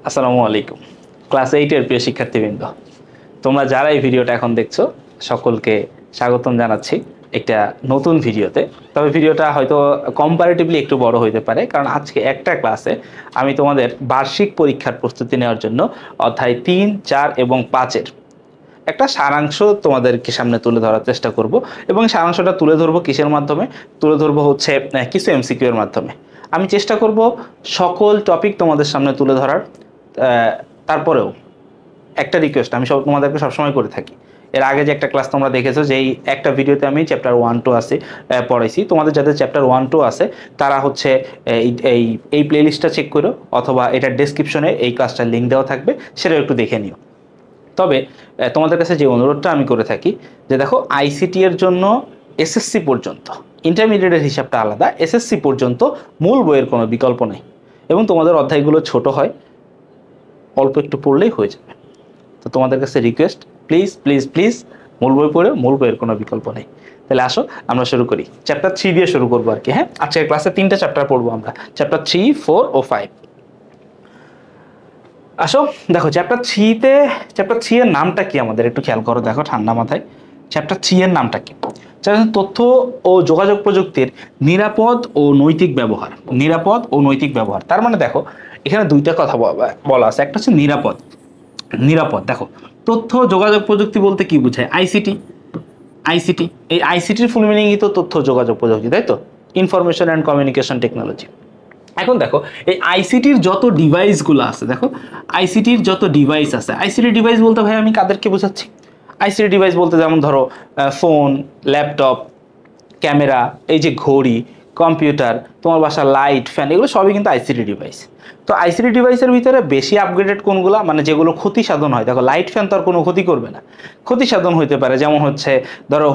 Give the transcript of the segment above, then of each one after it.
আসসালামু আলাইকুম। ক্লাস 8 এর প্রিয় শিক্ষার্থীবৃন্দ, তোমরা যারা এই ভিডিওটা এখন দেখছো সকলকে স্বাগতম জানাচ্ছি একটা নতুন ভিডিওতে। তবে ভিডিওটা হয়তো কম্পারেটিভলি একটু বড় হইতে পারে, কারণ আজকে একটা ক্লাসে আমি তোমাদের বার্ষিক পরীক্ষার প্রস্তুতি নেওয়ার জন্য অধ্যায় 3, 4 এবং 5 এর একটা সারাংশ তোমাদেরকে সামনে তুলে ধরার চেষ্টা করব। এবং সারাংশটা তুলে ধরবো কিসের মাধ্যমে? তুলে ধরবো হচ্ছে কিছু এমসিকিউ এর মাধ্যমে। আমি চেষ্টা করব সকল টপিক তোমাদের সামনে তুলে ধরার। তারপরেও একটা রিকোয়েস্ট আমি তোমাদেরকে সবসময় করে থাকি। এর আগে যে একটা ক্লাস তোমরা দেখেছো, যে এই একটা ভিডিওতে আমি চ্যাপ্টার 1-2 আছে পড়াইছি। তোমাদের যাদের চ্যাপ্টার 1-2 আছে তারা হচ্ছে এই এই এই প্লেলিস্টটা চেক করো, অথবা এটার ডেসক্রিপশনে এই ক্লাসটার লিঙ্ক দেওয়া থাকবে, সেটা একটু দেখে নিও। তবে তোমাদের কাছে যে অনুরোধটা আমি করে থাকি, যে দেখো আইসিটি এর জন্য এসএসসি পর্যন্ত, ইন্টারমিডিয়েটের হিসাবটা আলাদা, এসএসসি পর্যন্ত মূল বইয়ের কোনো বিকল্প নেই। এবং তোমাদের অধ্যায়গুলো ছোট হয়, অল্প একটু পড়লেই হয়ে যাবে। তো তোমাদের কাছে রিকোয়েস্ট, প্লিজ প্লিজ প্লিজ মূল বই পড়ে, মূল বইয়ের কোনো বিকল্প নেই। তাহলে আসো আমরা শুরু করি। চ্যাপ্টার 3 দিয়ে শুরু করবো আর কি। হ্যাঁ, আজকের ক্লাসে 3টা চ্যাপ্টার পড়বো আমরা, চ্যাপ্টার 3, 4 ও 5। আসো দেখো চ্যাপ্টার 3 এর নামটা কি আমাদের একটু খেয়াল করো, দেখো ঠান্ডা মাথায়। চ্যাপ্টার 3 এর নামটা কি? তথ্য ও যোগাযোগ প্রযুক্তির নিরাপদ ও নৈতিক ব্যবহার। নিরাপদ ও নৈতিক ব্যবহার, তার মানে দেখো এখানে দুইটা কথা বলা আছে। একটা হচ্ছে নিরাপদ। নিরাপদ দেখো, তথ্য যোগাযোগ প্রযুক্তি বলতে কি বোঝায়? আইসিটি। আইসিটি, এই আইসিটির ফুল মিনিংই তো তথ্য যোগাযোগ প্রযুক্তি, তাই তো? Information and communication technology. এখন দেখো এই আইসিটির যত ডিভাইসগুলো আছে, দেখো আইসিটির যত ডিভাইস আছে, আইসিটি ডিভাইস বলতে ভাই আমি কাদেরকে বোঝাচ্ছি? আইসিটি ডিভাইস বলতে যেমন ধরো ফোন, ল্যাপটপ, ক্যামেরা, এই যে ঘড়ি, কম্পিউটার, তোমার বাসার লাইট, ফ্যান, এগুলো সবই কিন্তু আইসিটি ডিভাইস। তো আইসিটি ডিভাইসের ভিতরে বেশি আপগ্রেডেড কোনগুলো, মানে যেগুলো ক্ষতি সাধন হয়। দেখো লাইট ফ্যান তো আর কোনো ক্ষতি করবে না, ক্ষতি সাধন হইতে পারে। যেমন হচ্ছে ধরো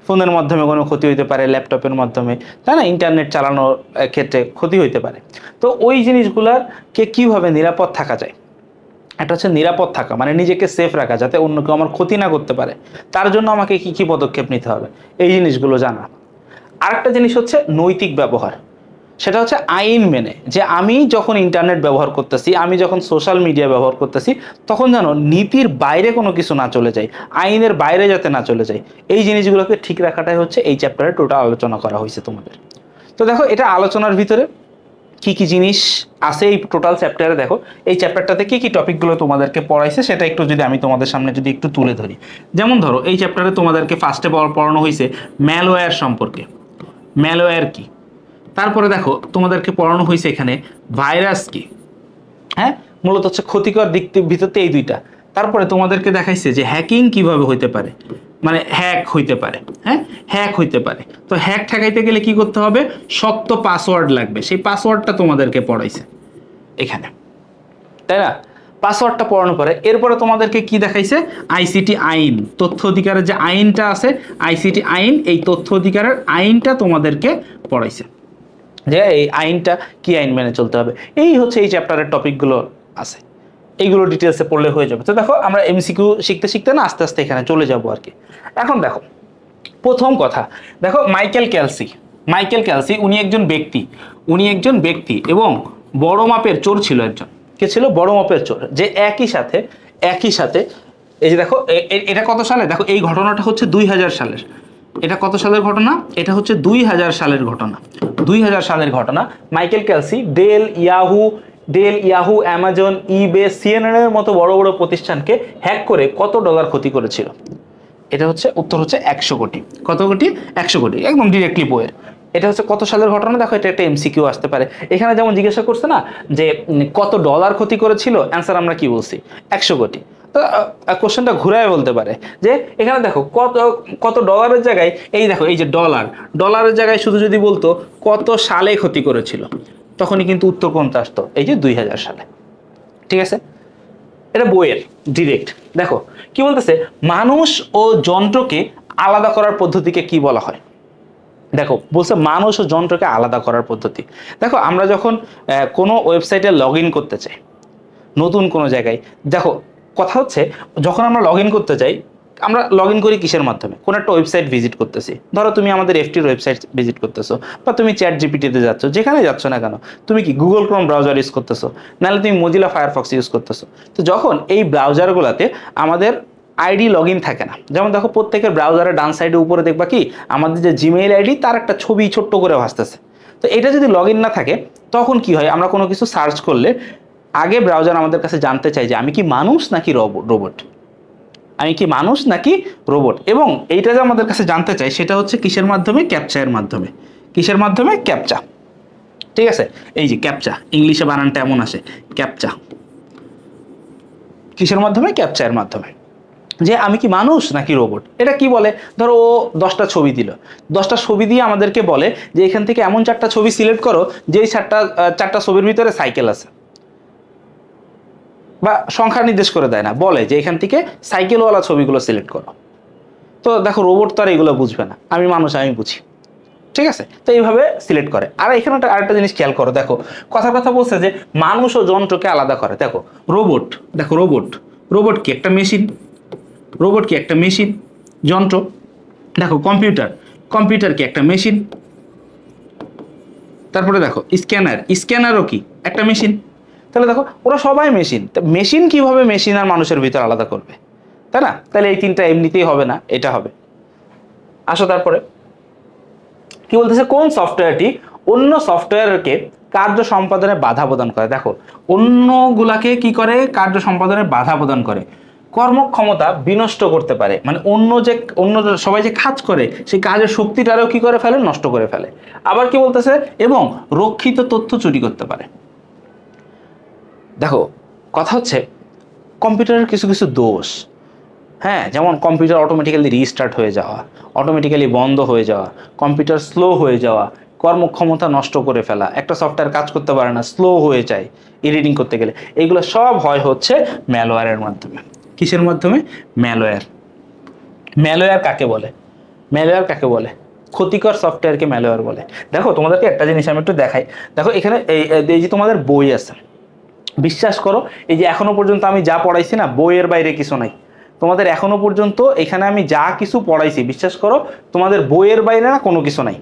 ফোনের মাধ্যমে কোনো ক্ষতি হইতে পারে, ল্যাপটপের মাধ্যমে, তাই না? ইন্টারনেট চালানোর ক্ষেত্রে ক্ষতি হইতে পারে। তো ওই জিনিসগুলার কে কীভাবে নিরাপদ থাকা যায়? একটা হচ্ছে নিরাপদ থাকা, মানে নিজেকে সেফ রাখা, যাতে অন্য কেউ আমার ক্ষতি না করতে পারে। তার জন্য আমাকে কি কি পদক্ষেপ নিতে হবে, এই জিনিসগুলো জানা। আরেকটা জিনিস হচ্ছে নৈতিক ব্যবহার। সেটা হচ্ছে আইন মেনে, যে আমি যখন ইন্টারনেট ব্যবহার করতেছি, আমি যখন সোশ্যাল মিডিয়া ব্যবহার করতেছি, তখন জানো নীতির বাইরে কোনো কিছু না চলে যায়, আইনের বাইরে যাতে না চলে যায়। এই জিনিসগুলোকে ঠিক রাখাটাই হচ্ছে এই চ্যাপ্টারে টোটাল আলোচনা করা হয়েছে তোমাদের। তো দেখো এটা আলোচনার ভিতরে কি কি জিনিস আছে এই টোটাল চ্যাপ্টারে। দেখো এই চ্যাপ্টারটাতে কি কি টপিকগুলো তোমাদেরকে পড়াইছে সেটা একটু যদি আমি তোমাদের সামনে যদি একটু তুলে ধরি। যেমন ধরো এই চ্যাপ্টারে তোমাদেরকে ফার্স্টে পড়ানো হয়েছে ম্যালওয়্যার সম্পর্কে। ম্যালওয়্যার কি? তারপরে দেখো তোমাদেরকে পড়ানো হয়েছে এখানে ভাইরাস কি। হ্যাঁ, মূলত হচ্ছে ক্ষতিকর দিক ভিতরতে এই দুইটা। তারপরে তোমাদেরকে দেখাইছে যে হ্যাকিং কিভাবে হইতে পারে, মানে হ্যাক হইতে পারে। হ্যাঁ, হ্যাক হইতে পারে। তো হ্যাক ঠেকাইতে গেলে কি করতে হবে? শক্ত পাসওয়ার্ড লাগবে, সেই পাসওয়ার্ডটা তোমাদেরকে পড়াইছে এখানে, তাই না? পাসওয়ার্ডটা পড়ানোর পরে এরপরে তোমাদেরকে কি দেখাইছে? আইসিটি আইন, তথ্য অধিকারের যে আইনটা আছে, আইসিটি আইন, এই তথ্য অধিকারের আইনটা তোমাদেরকে পড়াইছে, যে এই আইনটা কি আইন মেনে চলতে হবে। এই হচ্ছে এই চ্যাপ্টারের টপিকগুলো আছে, এইগুলো ডিটেলসে পড়লে হয়ে যাবে। তো দেখো আমরা এমসিকিউ শিখতে শিখতে না আস্তে আস্তে এখানে চলে যাবো আর কি। এখন দেখো প্রথম কথা, দেখো মাইকেল ক্যালসি। মাইকেল ক্যালসি উনি একজন ব্যক্তি এবং বড় মাপের চোর ছিল একজন। কে ছিল? বড় মাপের চোর, যে একই সাথে এই যে দেখো এটা কত সালে, দেখো এই ঘটনাটা হচ্ছে 2000 সালের। এটা কত সালের ঘটনা? এটা হচ্ছে 2000 সালের ঘটনা। 2000 সালের ঘটনা। মাইকেল ক্যালসি ডেল, ইয়াহু, অ্যামাজন, ইবে, সিএনএন এর মতো বড় বড় প্রতিষ্ঠানকে হ্যাক করে কত ডলার ক্ষতি করেছিল? এটা হচ্ছে উত্তর হচ্ছে 100 কোটি। কত কোটি? 100 কোটি, একদম ডিরেক্টলি বইয়ের। এটা হচ্ছে কত সালের ঘটনা? দেখো এটা একটা এমসিকিউ আসতে পারে। এখানে যেমন জিজ্ঞাসা করছে না যে কত ডলার ক্ষতি করেছিল, অ্যান্সার আমরা কি বলছি? 100 কোটি। তো কোশ্চেনটা ঘুরায় বলতে পারে যে এখানে দেখো কত ডলারের জায়গায়, এই দেখো এই যে ডলারের জায়গায় শুধু যদি বলতো কত সালে ক্ষতি করেছিল, তখনই কিন্তু উত্তর কোনটা আসতো? এই যে 2000 সালে। ঠিক আছে, এটা বইয়ের ডিরেক্ট। দেখো কি বলতেছে, মানুষ ও যন্ত্রকে আলাদা করার পদ্ধতিকে কি বলা হয়? দেখো বলছে মানুষ ও যন্ত্রকে আলাদা করার পদ্ধতি। দেখো আমরা যখন কোনো ওয়েবসাইটে লগ ইন করতে চাই, নতুন কোনো জায়গায়, দেখো কথা হচ্ছে যখন আমরা লগ ইন করতে চাই, আমরা লগ ইন করি কিসের মাধ্যমে? কোন একটা ওয়েবসাইট ভিজিট করতেছি, ধরো তুমি আমাদের এফটির ওয়েবসাইট ভিজিট করতেছো, বা তুমি চ্যাট জিপিটিতে যাচ্ছ, যেখানে যাচ্ছ না কেন, তুমি কি গুগল ক্রোম ব্রাউজার ইউজ করতেছো, নাহলে তুমি মজিলা ফায়ারফক্স ইউজ করতেছো। তো যখন এই ব্রাউজারগুলোতে আমাদের আইডি লগ ইন থাকে না, যেমন দেখো প্রত্যেকের ব্রাউজারের ডান সাইডে উপরে দেখবা কি আমাদের যে জিমেইল আইডি তার একটা ছবি ছোট্ট করে ভাসতেছে। তো এটা যদি লগ ইন না থাকে তখন কি হয়, আমরা কোনো কিছু সার্চ করলে আগে ব্রাউজার আমাদের কাছে জানতে চাই যে আমি কি মানুষ নাকি রোবট, আমি কি মানুষ নাকি রোবট। এবং এইটা যে আমাদের কাছে জানতে চাই সেটা হচ্ছে কিসের মাধ্যমে? ক্যাপচার মাধ্যমে। কিসের মাধ্যমে? ক্যাপচা। ঠিক আছে, এই যে ক্যাপচা, ইংলিশে বানানটা এমন আসে ক্যাপচা। কিসের মাধ্যমে? ক্যাপচার মাধ্যমে। যে আমি কি মানুষ নাকি রোবট, এটা কি বলে, ধরো ও 10টা ছবি দিল, 10টা ছবি দিয়ে আমাদেরকে বলে যে এখান থেকে এমন 4টা ছবি সিলেক্ট করো যেই 4টা ছবির ভিতরে সাইকেল আছে, বা সংখ্যা নির্দেশ করে দেয় না, বলে যে এখান থেকে সাইকেলওয়ালা ছবিগুলো সিলেক্ট করো। তো দেখো রোবট তো আর এগুলো বুঝবে না, আমি মানুষ আমি বুঝি। ঠিক আছে, তো এইভাবে সিলেক্ট করে। আর এখানে আরেকটা জিনিস খেয়াল করো, দেখো কথা বলছে যে মানুষ ও যন্ত্রকে আলাদা করে। দেখো রোবট, দেখো রোবট কি একটা মেশিন, রোবট কি একটা মেশিন, যন্ত্র। দেখো কম্পিউটার কি একটা মেশিন। তারপরে দেখো স্ক্যানারও কি একটা মেশিন। তাহলে দেখো ওরা সবাই মেশিন। মেশিন কিভাবে মেশিন আর মানুষের ভিতর আলাদা করবে, তাই না? তাহলে এই তিনটা এমনিতেই হবে না, এটা হবে। আসো তারপরে কি বলতেছে, কোন সফটওয়্যারটি অন্য সফটওয়্যারকে কার্য সম্পাদনে বাধা প্রদান করে। দেখো অন্যগুলাকে কি করে? কার্য সম্পাদনে বাধা প্রদান করে, কর্মক্ষমতা বিনষ্ট করতে পারে, মানে অন্য সবাই যে কাজ করে সেই কাজের শক্তিটারও কি করে ফেলে? নষ্ট করে ফেলে। আবার কি বলতেছে, এবং রক্ষিত তথ্য চুরি করতে পারে। দেখো কথা হচ্ছে কম্পিউটারের কিছু কিছু দোষ, হ্যাঁ, যেমন কম্পিউটার অটোমেটিক্যালি রিস্টার্ট হয়ে যাওয়া, অটোমেটিক্যালি বন্ধ হয়ে যাওয়া, কম্পিউটার স্লো হয়ে যাওয়া, কর্মক্ষমতা নষ্ট করে ফেলা, একটা সফটওয়্যার কাজ করতে পারে না, স্লো হয়ে যায় এডিটিং করতে গেলে, এগুলো সব হয় হচ্ছে ম্যালওয়্যারের মাধ্যমে। কিসের মাধ্যমে? ম্যালওয়্যার। ম্যালওয়্যার কাকে বলে? ম্যালওয়্যার কাকে বলে? ক্ষতিকর সফটওয়্যারকে ম্যালওয়্যার বলে। দেখো তোমাদেরকে একটা জিনিস আমি একটু দেখাই। দেখো এখানে এই যে তোমাদের বই আছে, বিশ্বাস করো এই যে এখনো পর্যন্ত আমি যা পড়াইছি না, বইয়ের বাইরে কিছু নাই। তোমাদের এখনো পর্যন্ত এখানে আমি যা কিছু পড়াইছি, বিশ্বাস করো তোমাদের বইয়ের বাইরে না কোনো কিছু নাই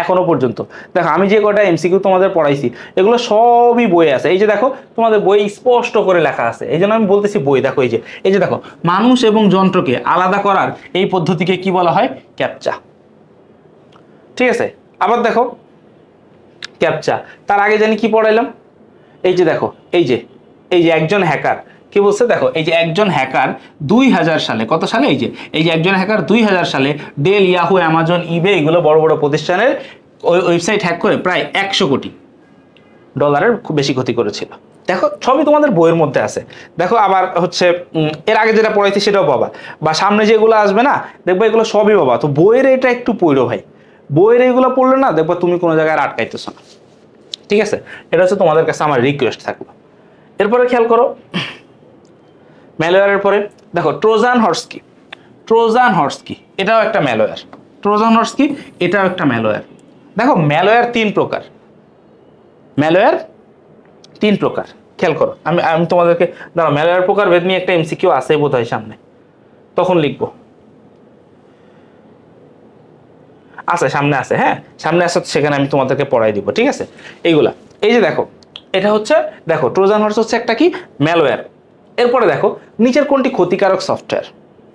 এখনো পর্যন্ত। দেখো আমি যে কটা এমসিকিউ তোমাদের পড়াইছি এগুলো সবই বইয়ে আছে। এই যে দেখো তোমাদের বই স্পষ্ট করে লেখা আছে, এই জন্য আমি বলতেছি বই। দেখো এই যে দেখো মানুষ এবং যন্ত্রকে আলাদা করার এই পদ্ধতিকে কি বলা হয়? ক্যাপচা। ঠিক আছে, আবার দেখো ক্যাপচা, তার আগে জানি কি পড়াইলাম, এই যে দেখো এই যে একজন হ্যাকার কি বলছে, দেখো এই যে একজন হ্যাকার 2000 সালে, কত সালে, এই যে একজন হ্যাকার 2000 সালে ডেল, ইয়াহু, অ্যামাজন, ইবে এগুলো বড় বড় প্রতিষ্ঠানের ওয়েবসাইট হ্যাক করে প্রায় 100 কোটি ডলারের খুব বেশি ক্ষতি করেছিল। দেখো সবই তোমাদের বইয়ের মধ্যে আছে। দেখো আবার হচ্ছে এর আগে যেটা পড়াইছি সেটাও পাবা, বা সামনে যেগুলো আসবে না দেখবো এগুলো সবই পাবা। তো বইয়ের এটা একটু পড়ো ভাই, বইয়ের এইগুলো পড়লে না দেখবো তুমি কোনো জায়গায় আটকাইতেছো না। ঠিক আছে, এটা হচ্ছে তোমাদের কাছে আমার রিকোয়েস্ট থাকবে। এরপরে খেয়াল করো ম্যালওয়্যারের পরে দেখো ট্রোজান হর্স কি। ট্রোজান হর্স কি? এটাও একটা ম্যালওয়্যার। ট্রোজান হর্স কি? এটাও একটা ম্যালওয়্যার। দেখো ম্যালওয়্যার 3 প্রকার, ম্যালওয়্যার 3 প্রকার। খেয়াল করো, আমি তোমাদেরকে দাঁড়াও, ম্যালওয়্যার প্রকার ভেদ নিয়ে একটা এমসিকিউ আছে বোধহয় সামনে, তখন লিখবো। আছে সামনে আছে, হ্যাঁ সামনে আছে, সেখানে আমি তোমাদেরকে পড়াই দিব। ঠিক আছে, এইগুলা এই যে দেখো এটা হচ্ছে, দেখো ট্রোজান হর্স হচ্ছে একটা কি? ম্যালওয়্যার। এরপরে দেখো নিচের কোনটি ক্ষতিকারক সফটওয়্যার?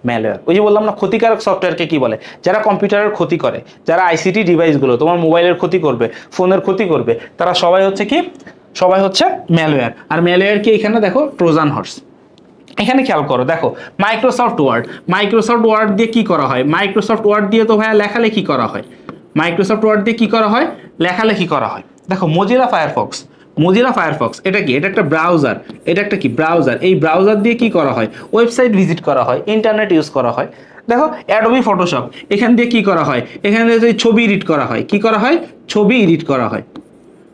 ম্যালওয়্যার। ওই যে বললাম না ক্ষতিকারক সফটওয়্যারকে কি বলে? যারা কম্পিউটারের ক্ষতি করে, যারা আইসিটি ডিভাইসগুলো তোমার মোবাইলের ক্ষতি করবে, ফোনের ক্ষতি করবে, তারা সবাই হচ্ছে কি? সবাই হচ্ছে ম্যালওয়্যার। আর ম্যালওয়্যার কি? এখানে দেখো ট্রোজান হর্স। এখানে খেয়াল করো, দেখো মাইক্রোসফট ওয়ার্ড দিয়ে কি করা হয়? মাইক্রোসফট ওয়ার্ড দিয়ে তো ভাইয়া লেখালেখি করা হয়। মাইক্রোসফট ওয়ার্ড দিয়ে কি করা হয়? লেখালেখি করা হয়। দেখো মোজিলা ফায়ারফক্স এটা কি? এটা একটা ব্রাউজার। এটা একটা কি? ব্রাউজার। এই ব্রাউজার দিয়ে কি করা হয়? ওয়েবসাইট ভিজিট করা হয়, ইন্টারনেট ইউজ করা হয়। দেখো অ্যাডোবি ফটোশপ, এখান দিয়ে কি করা হয়? এখান দিয়ে ছবি এডিট করা হয়। কি করা হয়? ছবি এডিট করা হয়।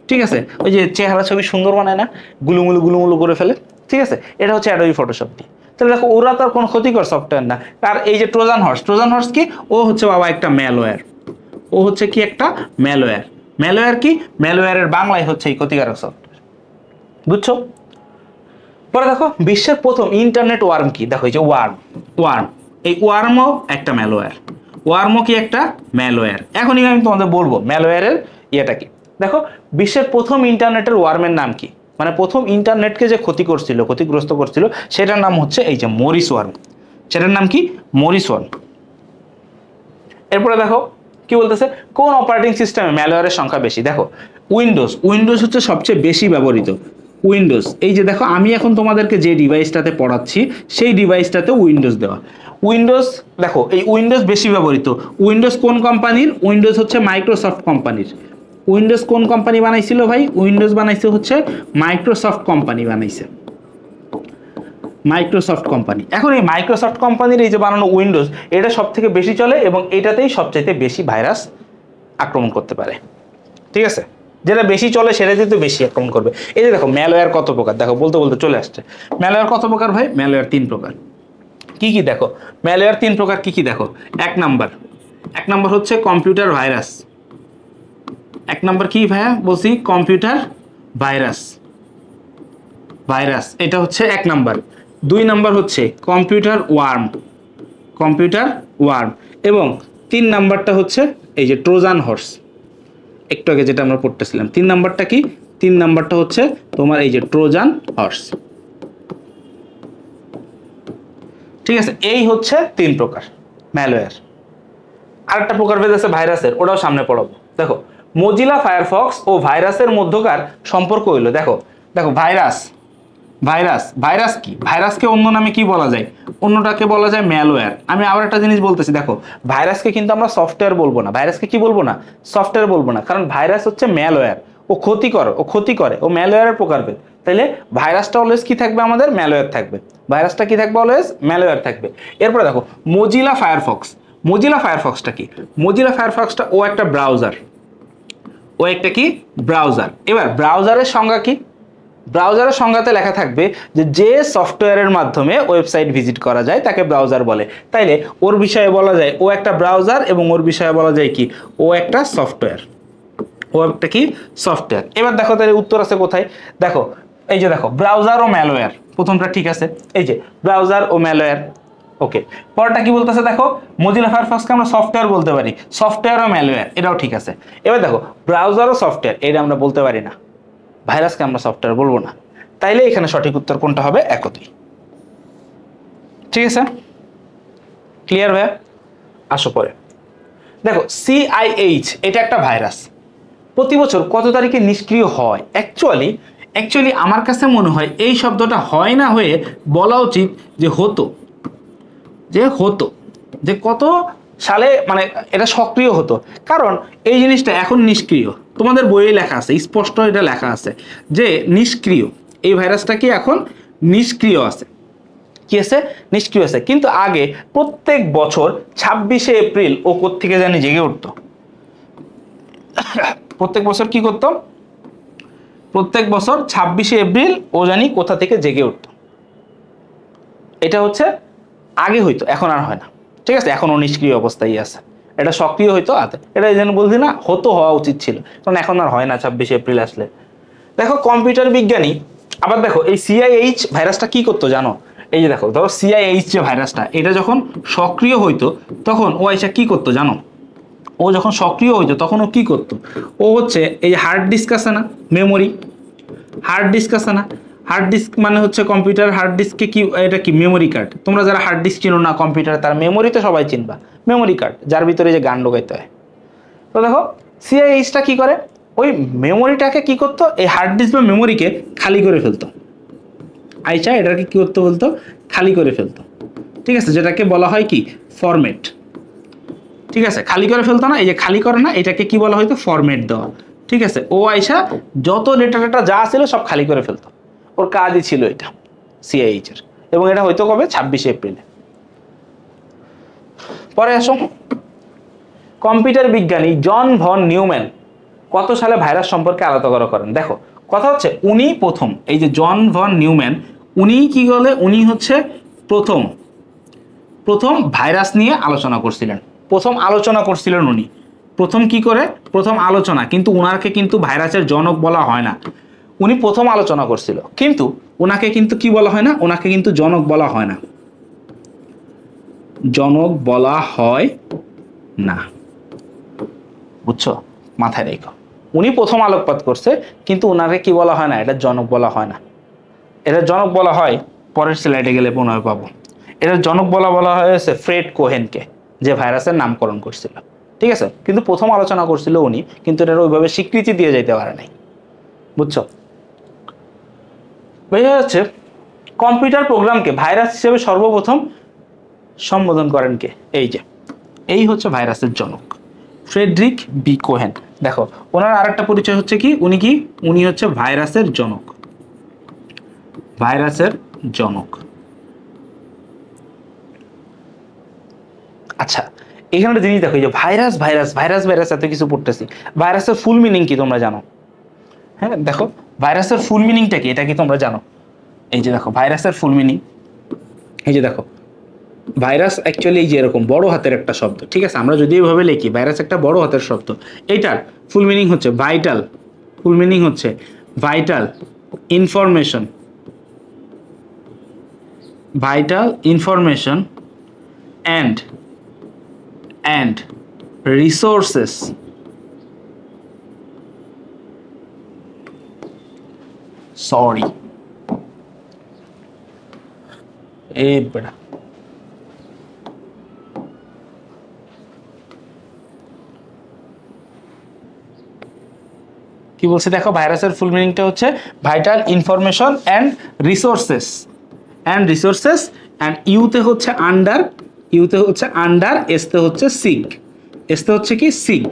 ঠিক আছে, ওই যে চেহারা ছবি সুন্দর বানায় না, গুলুমুলু করে ফেলে। ঠিক আছে, এটা হচ্ছে অ্যাডোবি ফটোশপ দিয়ে। তাহলে দেখো ওরা তো আর কোনো ক্ষতিকর সফটওয়্যার না। আর এই যে ট্রোজান হর্স কি? ও হচ্ছে বাবা একটা ম্যালওয়্যার। ও হচ্ছে কি? একটা ম্যালওয়্যার। ম্যালওয়্যার কি? ম্যালওয়্যারের বাংলায় হচ্ছে এই ক্ষতিকারক সফটওয়্যার। বুঝছো? পরে দেখো বিশ্বের প্রথম ইন্টারনেট ওয়ার্ম কি? দেখো এই যে ওয়ার্ম এই ওয়ার্মও একটা ম্যালওয়্যার, ওয়ার্মও কি একটা ম্যালওয়্যার। এখনই আমি তোমাদের বলবো ম্যালওয়্যারের ইয়েটা কি। দেখো বিশ্বের প্রথম ইন্টারনেটের ওয়ার্মের নাম কি, মানে প্রথম ইন্টারনেটকে যে ক্ষতিগ্রস্ত করছিল সেটার নাম হচ্ছে এই যে মরিস ওয়ার্ম, সেটার নাম কি মরিস ওয়ার্ম। এরপরে দেখো কি বলতেছে, কোন অপারেটিং সিস্টেমে ম্যালওয়্যারের সংখ্যা বেশি। দেখো উইন্ডোজ হচ্ছে সবচেয়ে বেশি ব্যবহৃত। উইন্ডোজ, এই যে দেখো আমি এখন তোমাদেরকে যে ডিভাইসটাতে পড়াচ্ছি সেই ডিভাইসটাতে উইন্ডোজ দেওয়া। উইন্ডোজ দেখো এই উইন্ডোজ বেশি ব্যবহৃত। উইন্ডোজ কোন কোম্পানির? উইন্ডোজ হচ্ছে মাইক্রোসফট কোম্পানির। উইন্ডোজ কোন কোম্পানি বানাইছিল ভাই? উইন্ডোজ বানাইছে হচ্ছে মাইক্রোসফট কোম্পানি বানাইছে, মাইক্রোসফট কোম্পানি। এখন এই মাইক্রোসফট কোম্পানির এই যে বানানো উইন্ডোজ, এটা সব থেকে বেশি চলে এবং এটাতেই সবচাইতে বেশি ভাইরাস আক্রমণ করতে পারে। ঠিক আছে, যেটা বেশি চলে সেটা কিন্তু বেশি আক্রমণ করবে। এই যে দেখো ম্যালওয়্যার কত প্রকার, দেখো বলতে বলতে চলে আসছে। ম্যালওয়্যার কত প্রকার ভাই? ম্যালওয়্যার 3 প্রকার। কি কি দেখো ম্যালওয়্যার 3 প্রকার কি কি দেখো। এক নাম্বার হচ্ছে কম্পিউটার ভাইরাস। এক নাম্বার কি ভাইয়া বলছি? কম্পিউটার ভাইরাস, এটা হচ্ছে এক নাম্বার। 2 নাম্বার হচ্ছে কম্পিউটার ওয়ার্ম, এবং 3 নাম্বারটা হচ্ছে এই যে ট্রোজান হর্স, একটু আগে যেটা আমরা পড়তেছিলাম। 3 নাম্বারটা কি? 3 নাম্বারটা হচ্ছে তোমার এই যে ট্রোজান হর্স। ঠিক আছে, এই হচ্ছে 3 প্রকার ম্যালওয়্যার। আরেকটা প্রকার ভেদ আছে ভাইরাসের, ওটাও সামনে পড়াবো। দেখো মোজিলা ফায়ারফক্স ও ভাইরাসের মধ্যকার সম্পর্ক হইলো, দেখো ভাইরাস কি? ভাইরাসকে অন্য নামে কি বলা যায়? অন্যটাকে বলা যায় ম্যালওয়্যার। আমি আবার একটা জিনিস বলতেছি, দেখো ভাইরাসকে কিন্তু আমরা সফটওয়্যার বলবো না, ভাইরাসকে কি বলবো না? সফটওয়্যার বলবো না, কারণ ভাইরাস হচ্ছে ম্যালওয়্যার, ও ক্ষতি করে, ও ম্যালওয়্যারের প্রকারভেদ। তাইলে ভাইরাসটা অলওয়েজ কি থাকবে? আমাদের ম্যালওয়্যার থাকবে। ভাইরাসটা কি থাকবে? অলওয়েজ ম্যালওয়্যার থাকবে। এরপরে দেখো মোজিলা ফায়ারফক্সটা কি? মোজিলা ফায়ারফক্সটা ও একটা ব্রাউজার। এবার ব্রাউজারের সংজ্ঞা কি? ব্রাউজারের সংজ্ঞাতে লেখা থাকবে যে সফটওয়্যারের মাধ্যমে ওয়েবসাইট ভিজিট করা যায় তাকে ব্রাউজার বলে। তাইলে ওর বিষয়ে বলা যায় ও একটা ব্রাউজার, এবং ওর বিষয়ে বলা যায় কি? ও একটা সফটওয়্যার। এবার দেখো তাহলে উত্তর আছে কোথায়? দেখো এই যে দেখো ব্রাউজার ও ম্যালওয়্যার, প্রথমটা ঠিক আছে, এই যে ব্রাউজার ও ম্যালওয়্যার। ওকে, পরটা কি বলতেছে দেখো, মোজিলা ফায়ারফক্সকে আমরা সফটওয়্যার বলতে পারি, সফটওয়্যার ও ম্যালওয়্যার, এটাও ঠিক আছে। এবার দেখো ব্রাউজার ও সফটওয়্যার, এটা আমরা বলতে পারি না, ভাইরাসকে আমরা সফটওয়্যার বলবো না। তাইলে এখানে সঠিক উত্তর কোনটা হবে? একই। ঠিক আছে, ক্লিয়ার ভাইয়া? আসো পরে দেখো CIH, এটা একটা ভাইরাস। প্রতি বছর কত তারিখে নিষ্ক্রিয় হয়? অ্যাকচুয়ালি আমার কাছে মনে হয় এই শব্দটা হয় না হয়ে বলা উচিত যে হতো, যে কত সালে মানে এটা সক্রিয় হতো। কারণ এই জিনিসটা এখন নিষ্ক্রিয়, তোমাদের বইয়ে লেখা আছে, স্পষ্ট এটা লেখা আছে যে নিষ্ক্রিয়। এই ভাইরাসটা কি এখন নিষ্ক্রিয় আছে? কি আছে? নিষ্ক্রিয় আছে। কিন্তু আগে প্রত্যেক বছর 26শে এপ্রিল ও কোত্থেকে জানি জেগে উঠতো। প্রত্যেক বছর কি করতো? প্রত্যেক বছর 26শে এপ্রিল ও জানি কোথা থেকে জেগে উঠতো। এটা হচ্ছে আগে হইতো, এখন আর হয় না। ঠিক আছে, এখন ও নিষ্ক্রিয় অবস্থায় আছে। এটা সক্রিয় হইতো আতে, এটা এই জন্য বলছি না, হওয়া উচিত ছিল, কারণ এখন আর হয় না 26শে এপ্রিল আসলে। দেখো কম্পিউটার বিজ্ঞানী আবার দেখো এই CIH ভাইরাসটা কি করতো জানো? এই যে দেখো ধরো CIH যে ভাইরাসটা, এটা যখন সক্রিয় হইতো তখন ও আইসা কি করতো জানো? ও যখন সক্রিয় হইতো তখন ও কি করতো? ও হচ্ছে এই যে হার্ড ডিস্ক আছে না, মেমোরি, হার্ড ডিস্ক মানে হচ্ছে কম্পিউটার। হার্ড ডিস্কে কি? এটা কি? Memory card. তোমরা যারা হার্ড ডিস্ক চিনো না কম্পিউটার, তার মেমোরি তো সবাই চিনবা, মেমোরি কার্ড, যার ভিতরে যে গান ঢোকাইতে হয়। তো দেখো CIH-টা কি করে? ওই মেমোরিটাকে কি করতো? এই হার্ড ডিস্ক বা মেমোরিকে খালি করে ফেলতো। আইসা এটাকে কি করতে বলতো? খালি করে ফেলতো। ঠিক আছে, যেটাকে বলা হয় কি? ফরম্যাট। ঠিক আছে, খালি করে ফেলতো না, এই যে খালি করে না, এটাকে কি বলা হয়তো? ফরম্যাট দেওয়া। ঠিক আছে, ও আইসা যত ডেটা যা ছিল সব খালি করে ফেলতো। ওর কাজই ছিল এটা CIH এর, এবং এটা হয়তো কবে? 26শে এপ্রিলে। পরে আসো, কম্পিউটার বিজ্ঞানী জন ভন নিউম্যান কত সালে ভাইরাস সম্পর্কে আলোচনা করেন? দেখো কথা হচ্ছে উনি প্রথম, এই যে জন ভন নিউম্যান, উনি কি বলে? উনি হচ্ছে প্রথম ভাইরাস নিয়ে আলোচনা করছিলেন। উনি প্রথম কি করে? প্রথম আলোচনা, কিন্তু উনাকে কিন্তু ভাইরাসের জনক বলা হয় না। উনি প্রথম আলোচনা করছিল, কিন্তু ওনাকে কিন্তু কি বলা হয় না? ওনাকে কিন্তু জনক বলা হয় না। জনক বলা হয় না। বুঝছো, মাথায় রেখো, উনি প্রথম আলোকপাত করছে কিন্তু ওনাকে কি বলা হয় না, এটা জনক বলা হয় না। এটা জনক বলা হয়, পরের স্লাইডে গেলে পুনরায় পাবো, এটা জনক বলা হয়েছে ফ্রেড কোহেনকে, যে ভাইরাসের নামকরণ করছিল। ঠিক আছে, কিন্তু প্রথম আলোচনা করছিল উনি, কিন্তু এটার ওইভাবে স্বীকৃতি দিয়ে যাইতে পারে নাই। বুঝছো, বোঝা যাচ্ছে? কম্পিউটার প্রোগ্রামকে ভাইরাস হিসেবে সর্বপ্রথম সম্বোধন করেন কে? এই যে, এই হচ্ছে ভাইরাসের জনক, ফ্রেডরিক বি কোহেন। দেখো ওনার আরেকটা পরিচয় হচ্ছে কি, উনি হচ্ছে ভাইরাসের জনক, ভাইরাসের জনক। আচ্ছা, এখানে একটা জিনিস দেখো, এই যে ভাইরাস ভাইরাস ভাইরাস ভাইরাস এত কিছু পড়তেছি, ভাইরাসের ফুল মিনিং কি তোমরা জানো? হ্যাঁ দেখো, ভাইরাসের ফুল মিনিংটা কি, এটা কি তোমরা জানো? এই যে দেখো ভাইরাসের ফুল মিনিং, এই যে দেখো ভাইরাস অ্যাকচুয়ালি এই যে এরকম বড় হাতের একটা শব্দ। ঠিক আছে, আমরা যদি এইভাবে লিখি ভাইরাস একটা বড় হাতের শব্দ, এইটার ফুল মিনিং হচ্ছে ভাইটাল, ফুল মিনিং হচ্ছে vital information, vital information and resources sorry বেটা কি বলছে দেখো, ভাইরাসের ফুল মিনিংটা হচ্ছে vital information and resources, and ইউতে হচ্ছে আন্ডার, এসতে হচ্ছে সিগ, এসতে হচ্ছে কি সিগ।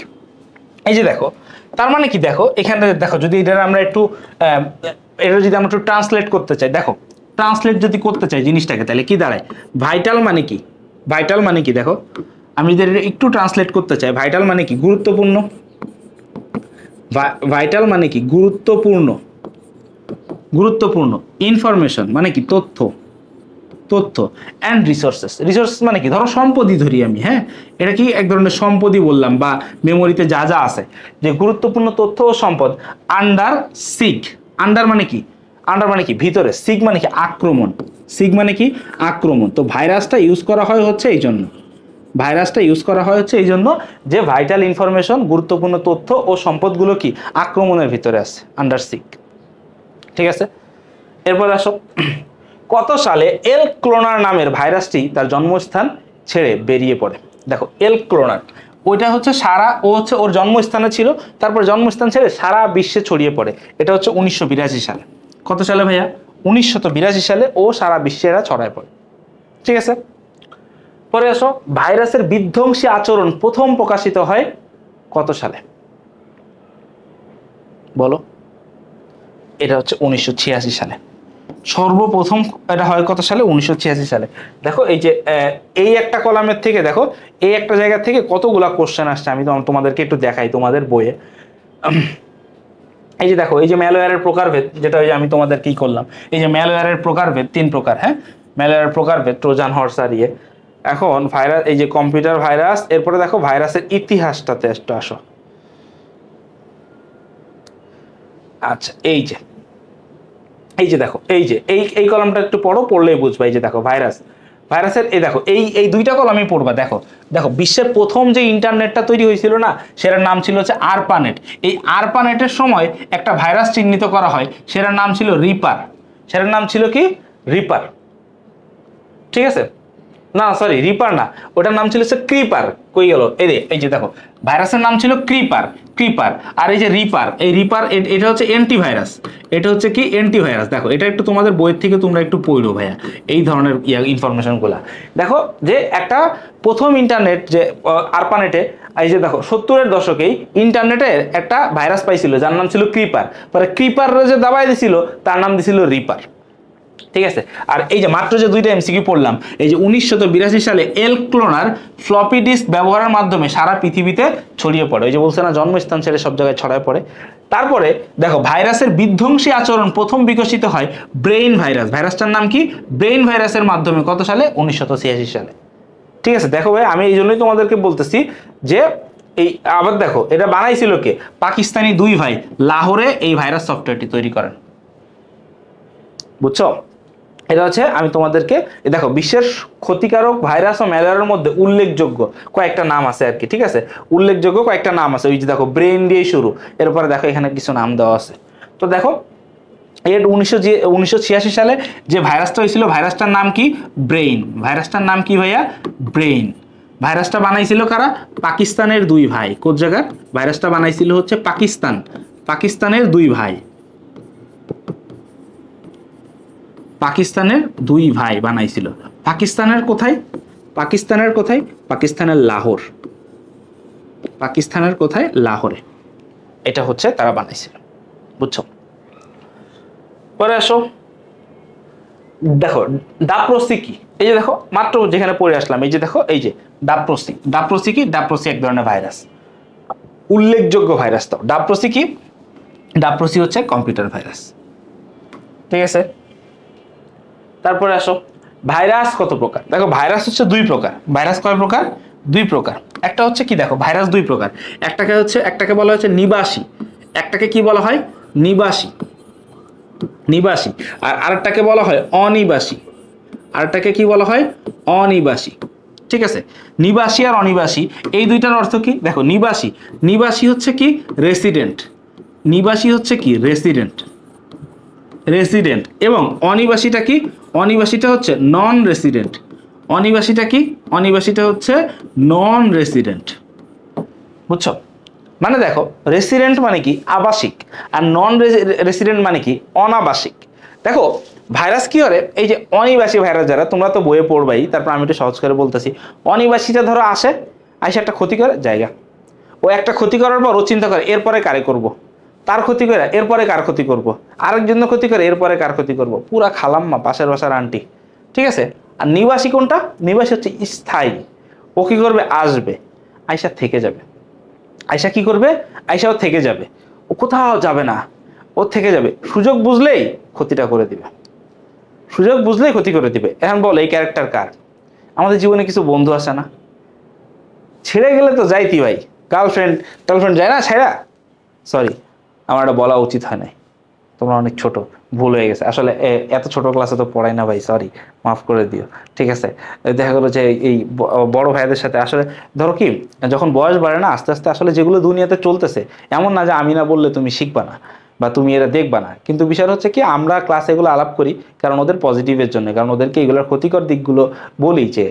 এই যে দেখো, তার মানে কি দেখো, এখানে দেখো যদি এটা আমরা একটু ট্রান্সলেট করতে চাই, দেখো ট্রান্সলেট যদি করতে চাই জিনিসটাকে, তাহলে কি দাঁড়ায়? ভাইটাল মানে কি, ভাইটাল মানে কি দেখো, আমি যদি একটু ট্রান্সলেট করতে চাই, ভাইটাল মানে কি গুরুত্বপূর্ণ, ভাইটাল মানে কি গুরুত্বপূর্ণ, ইনফরমেশন মানে কি তথ্য, অ্যান্ড রিসোর্সেস মানে কি, ধরো সম্পদই ধরি আমি, হ্যাঁ এটা কি এক ধরনের সম্পদই বললাম, বা মেমোরিতে যা যা আছে, যে গুরুত্বপূর্ণ তথ্য ও সম্পদ আন্ডার সিগ, আন্ডার মানে কি ভিতরে, সিগ মানে কি আক্রমণ, তো ভাইরাসটা ইউজ করা হয় হচ্ছে এই জন্য, যে ভাইটাল ইনফরমেশন, গুরুত্বপূর্ণ তথ্য ও সম্পদগুলো কি আক্রমণের ভিতরে আছে, আন্ডার সিগ। ঠিক আছে, এরপর আসো, কত সালে এল ক্লোনার নামের ভাইরাসটি তার জন্মস্থান ছেড়ে বেরিয়ে পড়ে? দেখো এল ক্লোনার, ওইটা হচ্ছে ওর জন্মস্থানে ছিল, তারপর জন্মস্থান ছেড়ে সারা বিশ্বে ছড়িয়ে পড়ে। এটা হচ্ছে 1982 সালে। কত সালে ভাইয়া? 1982 সালে ও সারা বিশ্বে এরা ছড়ায় পড়ে। ঠিক আছে, পরে আসো, ভাইরাসের বিধ্বংসী আচরণ প্রথম প্রকাশিত হয় কত সালে? বলো। এটা হচ্ছে 1986 সালে। সর্বপ্রথম এটা হয় কত সালে? 1986 সালে। দেখো এই যে এই একটা কলামের থেকে, দেখো এই একটা জায়গা থেকে কতগুলা কোশ্চেন আসছে, আমি তোমাদেরকে একটু দেখাই তোমাদের বইয়ে। এই যে দেখো, এই যে ম্যালওয়্যারের প্রকারভেদ, যেটা ওই যে আমি তোমাদের কি করলাম, এই যে ম্যালওয়্যারের প্রকারভেদ 3 প্রকার, হ্যাঁ ম্যালওয়্যারের প্রকারভেদ, ট্রোজান হর্স আর ইয়ে। এখন ভাইরাস, এই যে কম্পিউটার ভাইরাস, এরপরে দেখো ভাইরাসের ইতিহাসটাতে একটু আসো। আচ্ছা, এই যে দেখো, এই কলামটা একটু পড়লেই বুঝবা। এই যে দেখো ভাইরাসের এই দেখো এই দুইটা কলামই পড়বা। দেখো বিশ্বের প্রথম যে ইন্টারনেটটা তৈরি হয়েছিল না, সেটার নাম ছিল হচ্ছে আরপানেট। এই আরপানেটের সময় একটা ভাইরাস চিহ্নিত করা হয়, সেটার নাম ছিল রিপার। সেটার নাম ছিল কি? রিপার। ঠিক আছে, না সরি রিপার না, ওটার নাম ছিল ক্রিপার। কই গেল? এই যে দেখো, ভাইরাসের নাম ছিল ক্রিপার। আর এই যে রিপার, এটা হচ্ছে অ্যান্টিভাইরাস। এটা হচ্ছে কি? অ্যান্টিভাইরাস। দেখো এটা একটু তোমাদের বইয়ের থেকে তোমরা একটু পড়ো ভাইয়া, এই ধরনের ইনফরমেশনগুলো। দেখো যে একটা প্রথম ইন্টারনেট যে আরপানেটে, এই যে দেখো 70-এর দশকেই ইন্টারনেটে একটা ভাইরাস পাইছিল যার নাম ছিল ক্রিপার। পরে ক্রিপাররা যে দাবাই দিছিল তার নাম দিছিল রিপার। ঠিক আছে, আর এই যে মাত্র যে দুইটা এমসিকিউ পড়লাম, এই যে 1982 সালে এল ক্লোনার ফ্লপি ডিস্ক ব্যবহারের মাধ্যমে সারা পৃথিবীতে ছড়িয়ে পড়ে। ওই যে বলছে না, জন্মস্থান ছেড়ে সব জায়গায় ছড়ায় পড়ে। তারপরে দেখো ভাইরাসের বিধ্বংসী আচরণ প্রথম বিকশিত হয় ব্রেইন ভাইরাস। ভাইরাসটার নাম কি? ব্রেইন ভাইরাসের মাধ্যমে। কত সালে? 1986 সালে। ঠিক আছে, দেখো ভাই আমি এই জন্যই তোমাদেরকে বলতেছি যে এই আবার দেখো এটা বানাইছিল কে? পাকিস্তানি 2 ভাই লাহোরে এই ভাইরাস সফটওয়্যারটি তৈরি করেন। বুঝছো? এটা হচ্ছে আমি তোমাদেরকে দেখো বিশ্বের ক্ষতিকারক ভাইরাস ও ম্যালেরিয়ার মধ্যে উল্লেখযোগ্য কয়েকটা নাম আছে আর কি, ঠিক আছে, উল্লেখযোগ্য কয়েকটা নাম আছে। ওই যে দেখো ব্রেন দিয়ে শুরু, এরপরে দেখো এখানে কিছু নাম দেওয়া আছে। তো দেখো এর 1986 সালে যে ভাইরাসটা হয়েছিল, ভাইরাসটার নাম কি? ব্রেইন। ভাইরাসটার নাম কি ভাইয়া? ব্রেইন। ভাইরাসটা বানাইছিল কারা? পাকিস্তানের দুই ভাই। কোন জায়গার? ভাইরাসটা বানাইছিল হচ্ছে পাকিস্তান, পাকিস্তানের দুই ভাই, পাকিস্তানের দুই ভাই বানাইছিল। পাকিস্তানের কোথায়? পাকিস্তানের কোথায়? পাকিস্তানের লাহোর। পাকিস্তানের কোথায়? লাহোরে। এটা হচ্ছে তারা বানাইছিল, বুঝছো? পরে আসো, দেখো ডাপ্রোসি কি? এই যে দেখো মাত্র যেখানে পড়ে আসলাম, এই যে দেখো এই যে ডাপ্রোসি। ডাপ্রোসি কি? ডাপ্রোসি এক ধরনের ভাইরাস, উল্লেখযোগ্য ভাইরাস। তো ডাপ্রোসি কি? ডাপ্রোসি হচ্ছে কম্পিউটার ভাইরাস, ঠিক আছে। তারপরে আসো, ভাইরাস কত প্রকার? দেখো ভাইরাস হচ্ছে দুই প্রকার। ভাইরাস কয় প্রকার? দুই প্রকার। একটা হচ্ছে কি, দেখো ভাইরাস দুই প্রকার। একটাকে বলা হচ্ছে নিবাসী, একটাকে কি বলা হয়? নিবাসী, নিবাসী। আর আরেকটাকে বলা হয় অনিবাসী, আরেকটাকে কি বলা হয়? অনিবাসী, ঠিক আছে। নিবাসী আর অনিবাসী এই দুইটার অর্থ কি? দেখো নিবাসী, নিবাসী হচ্ছে কি? রেসিডেন্ট। নিবাসী হচ্ছে কি? Resident, resident. এবং অনিবাসীটা কি? অনিবাসীটা হচ্ছে নন রেসিডেন্ট। অনিবাসীটা কি? অনিবাসীটা হচ্ছে নন রেসিডেন্ট, বুঝছো? মানে দেখো রেসিডেন্ট মানে কি? আবাসিক, আর নন রেসিডেন্ট মানে কি? অনাবাসিক। দেখো ভাইরাস কি করে, এই যে অনিবাসী ভাইরাস যারা, তোমরা তো বইয়ে পড়বাই, তারপর আমি একটু সহজ করে বলতেছি। অনিবাসীটা ধরো আসে একটা ক্ষতি করে জায়গা, ও একটা ক্ষতি করার পর ও চিন্তা করে এরপরে কারে করব, তার ক্ষতি করে এরপরে কার ক্ষতি করব, আরেকজন ক্ষতি করে এরপরে কার ক্ষতি করব, পুরা খালাম্মা পাশের বাসার আন্টি, ঠিক আছে। আর নিবাসী কোনটা? নিবাসী হচ্ছে স্থায়ী। ও কি করবে? আসবে, আয়সা থেকে যাবে। আয়সা কি করবে? আয়সাও থেকে যাবে, ও কোথাও যাবে না, ও থেকে যাবে। সুযোগ বুঝলেই ক্ষতিটা করে দিবে, সুযোগ বুঝলেই ক্ষতি করে দিবে। এখন বল এই ক্যারেক্টার কার? আমাদের জীবনে কিছু বন্ধু আছে না, ছেড়ে গেলে তো যাইতি ভাই, গার্লফ্রেন্ড যায় না ছেড়া। সরি, আমার এটা বলা উচিত হয় নাই, তোমরা অনেক ছোট, ভুল হয়ে গেছে। আসলে এত ছোট ক্লাসে তো পড়াই না ভাই, সরি, মাফ করে দিও, ঠিক আছে। দেখা গেলো যে এই বড় ভাইদের সাথে আসলে ধরো কি, যখন বয়স বাড়ে না আস্তে আস্তে, আসলে যেগুলো দুনিয়াতে চলতেছে, এমন না যে আমি না বললে তুমি শিখবা না বা তুমি এটা দেখবা না, কিন্তু বিষয় হচ্ছে কি আমরা ক্লাসে এগুলো আলাপ করি কারণ ওদের পজিটিভের জন্য, কারণ ওদেরকে এগুলোর ক্ষতিকর দিকগুলো বলি, যে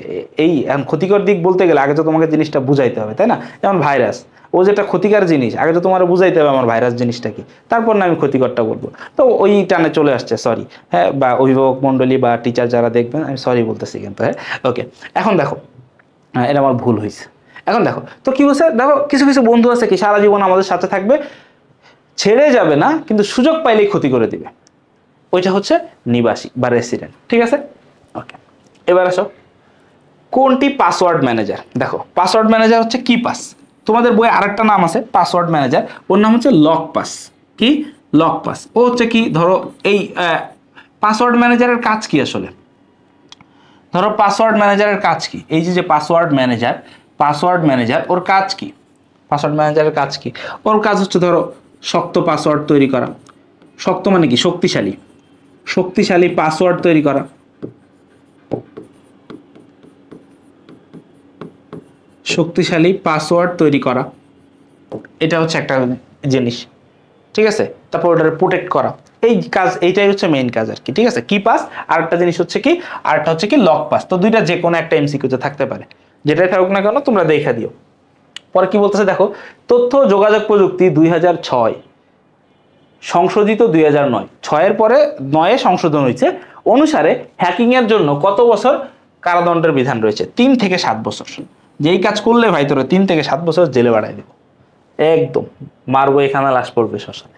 এই ক্ষতিকর দিক বলতে গেলে আগে তো তোমাকে জিনিসটা বুঝাইতে হবে, তাই না? যেমন ভাইরাস, ও যেটা ক্ষতিকর জিনিস, আগে তো তোমার বুঝাইতে হবে আমার ভাইরাস জিনিসটা কি, তারপর না আমি ক্ষতিকরটা বলবো। তো ওই টানে চলে আসছে, সরি। হ্যাঁ, বা অভিভাবক মণ্ডলী বা টিচার যারা দেখবেন, আমি সরি বলতেছি কিন্তু, হ্যাঁ ওকে। এখন দেখো, এটা আমার ভুল হয়েছে। এখন দেখো তো কি বলছে, দেখো কিছু কিছু বন্ধু আছে কি সারা জীবন আমাদের সাথে থাকবে, ছেড়ে যাবে না, কিন্তু সুযোগ পাইলেই ক্ষতি করে দিবে, ওইটা হচ্ছে নিবাসী বা রেসিডেন্ট, ঠিক আছে। ওকে, এবার আসো কোনটি পাসওয়ার্ড ম্যানেজার? দেখো পাসওয়ার্ড ম্যানেজার হচ্ছে কি পাস। তোমাদের বইয়ে আরেকটা নাম আছে পাসওয়ার্ড ম্যানেজার, ওর নাম হচ্ছে লক পাস। কি? Lock pass. ও হচ্ছে কি, ধরো এই পাসওয়ার্ড ম্যানেজারের কাজ কি আসলে? ধরো পাসওয়ার্ড ম্যানেজারের কাজ কি? এই যে পাসওয়ার্ড ম্যানেজার ওর কাজ কি? পাসওয়ার্ড ম্যানেজারের কাজ কি? ওর কাজ হচ্ছে ধরো শক্ত পাসওয়ার্ড তৈরি করা। শক্ত মানে কি? শক্তিশালী, শক্তিশালী পাসওয়ার্ড তৈরি করা, শক্তিশালী পাসওয়ার্ড তৈরি করা, এটা হচ্ছে একটা জিনিস, ঠিক আছে। তারপর ওটাকে প্রোটেক্ট করা, এই কাজ, এইটাই হচ্ছে মেইন কাজ আর কি, ঠিক আছে। কি পাস, আর একটা জিনিস হচ্ছে কি, আরেকটা হচ্ছে কি লক পাস। তো দুইটা যে কোনো একটা এমসিকিউতে থাকতে পারে, যেটাই থাকুক না কেন তোমরা দেখা দিও। পরে কি বলতেছে দেখো, তথ্য যোগাযোগ প্রযুক্তি 2006 সংশোধিত 2009, 6-এর পরে 9-এ সংশোধন হয়েছে, অনুসারে হ্যাকিং এর জন্য কত বছর কারাদণ্ডের বিধান রয়েছে? 3 থেকে 7 বছর। যেই কাজ করলে ভাই তোরা 3 থেকে 7 বছর জেলে বাড়াই দেবো, একদম মারবো, এখানে লাশ পড়বে শ্মশানে।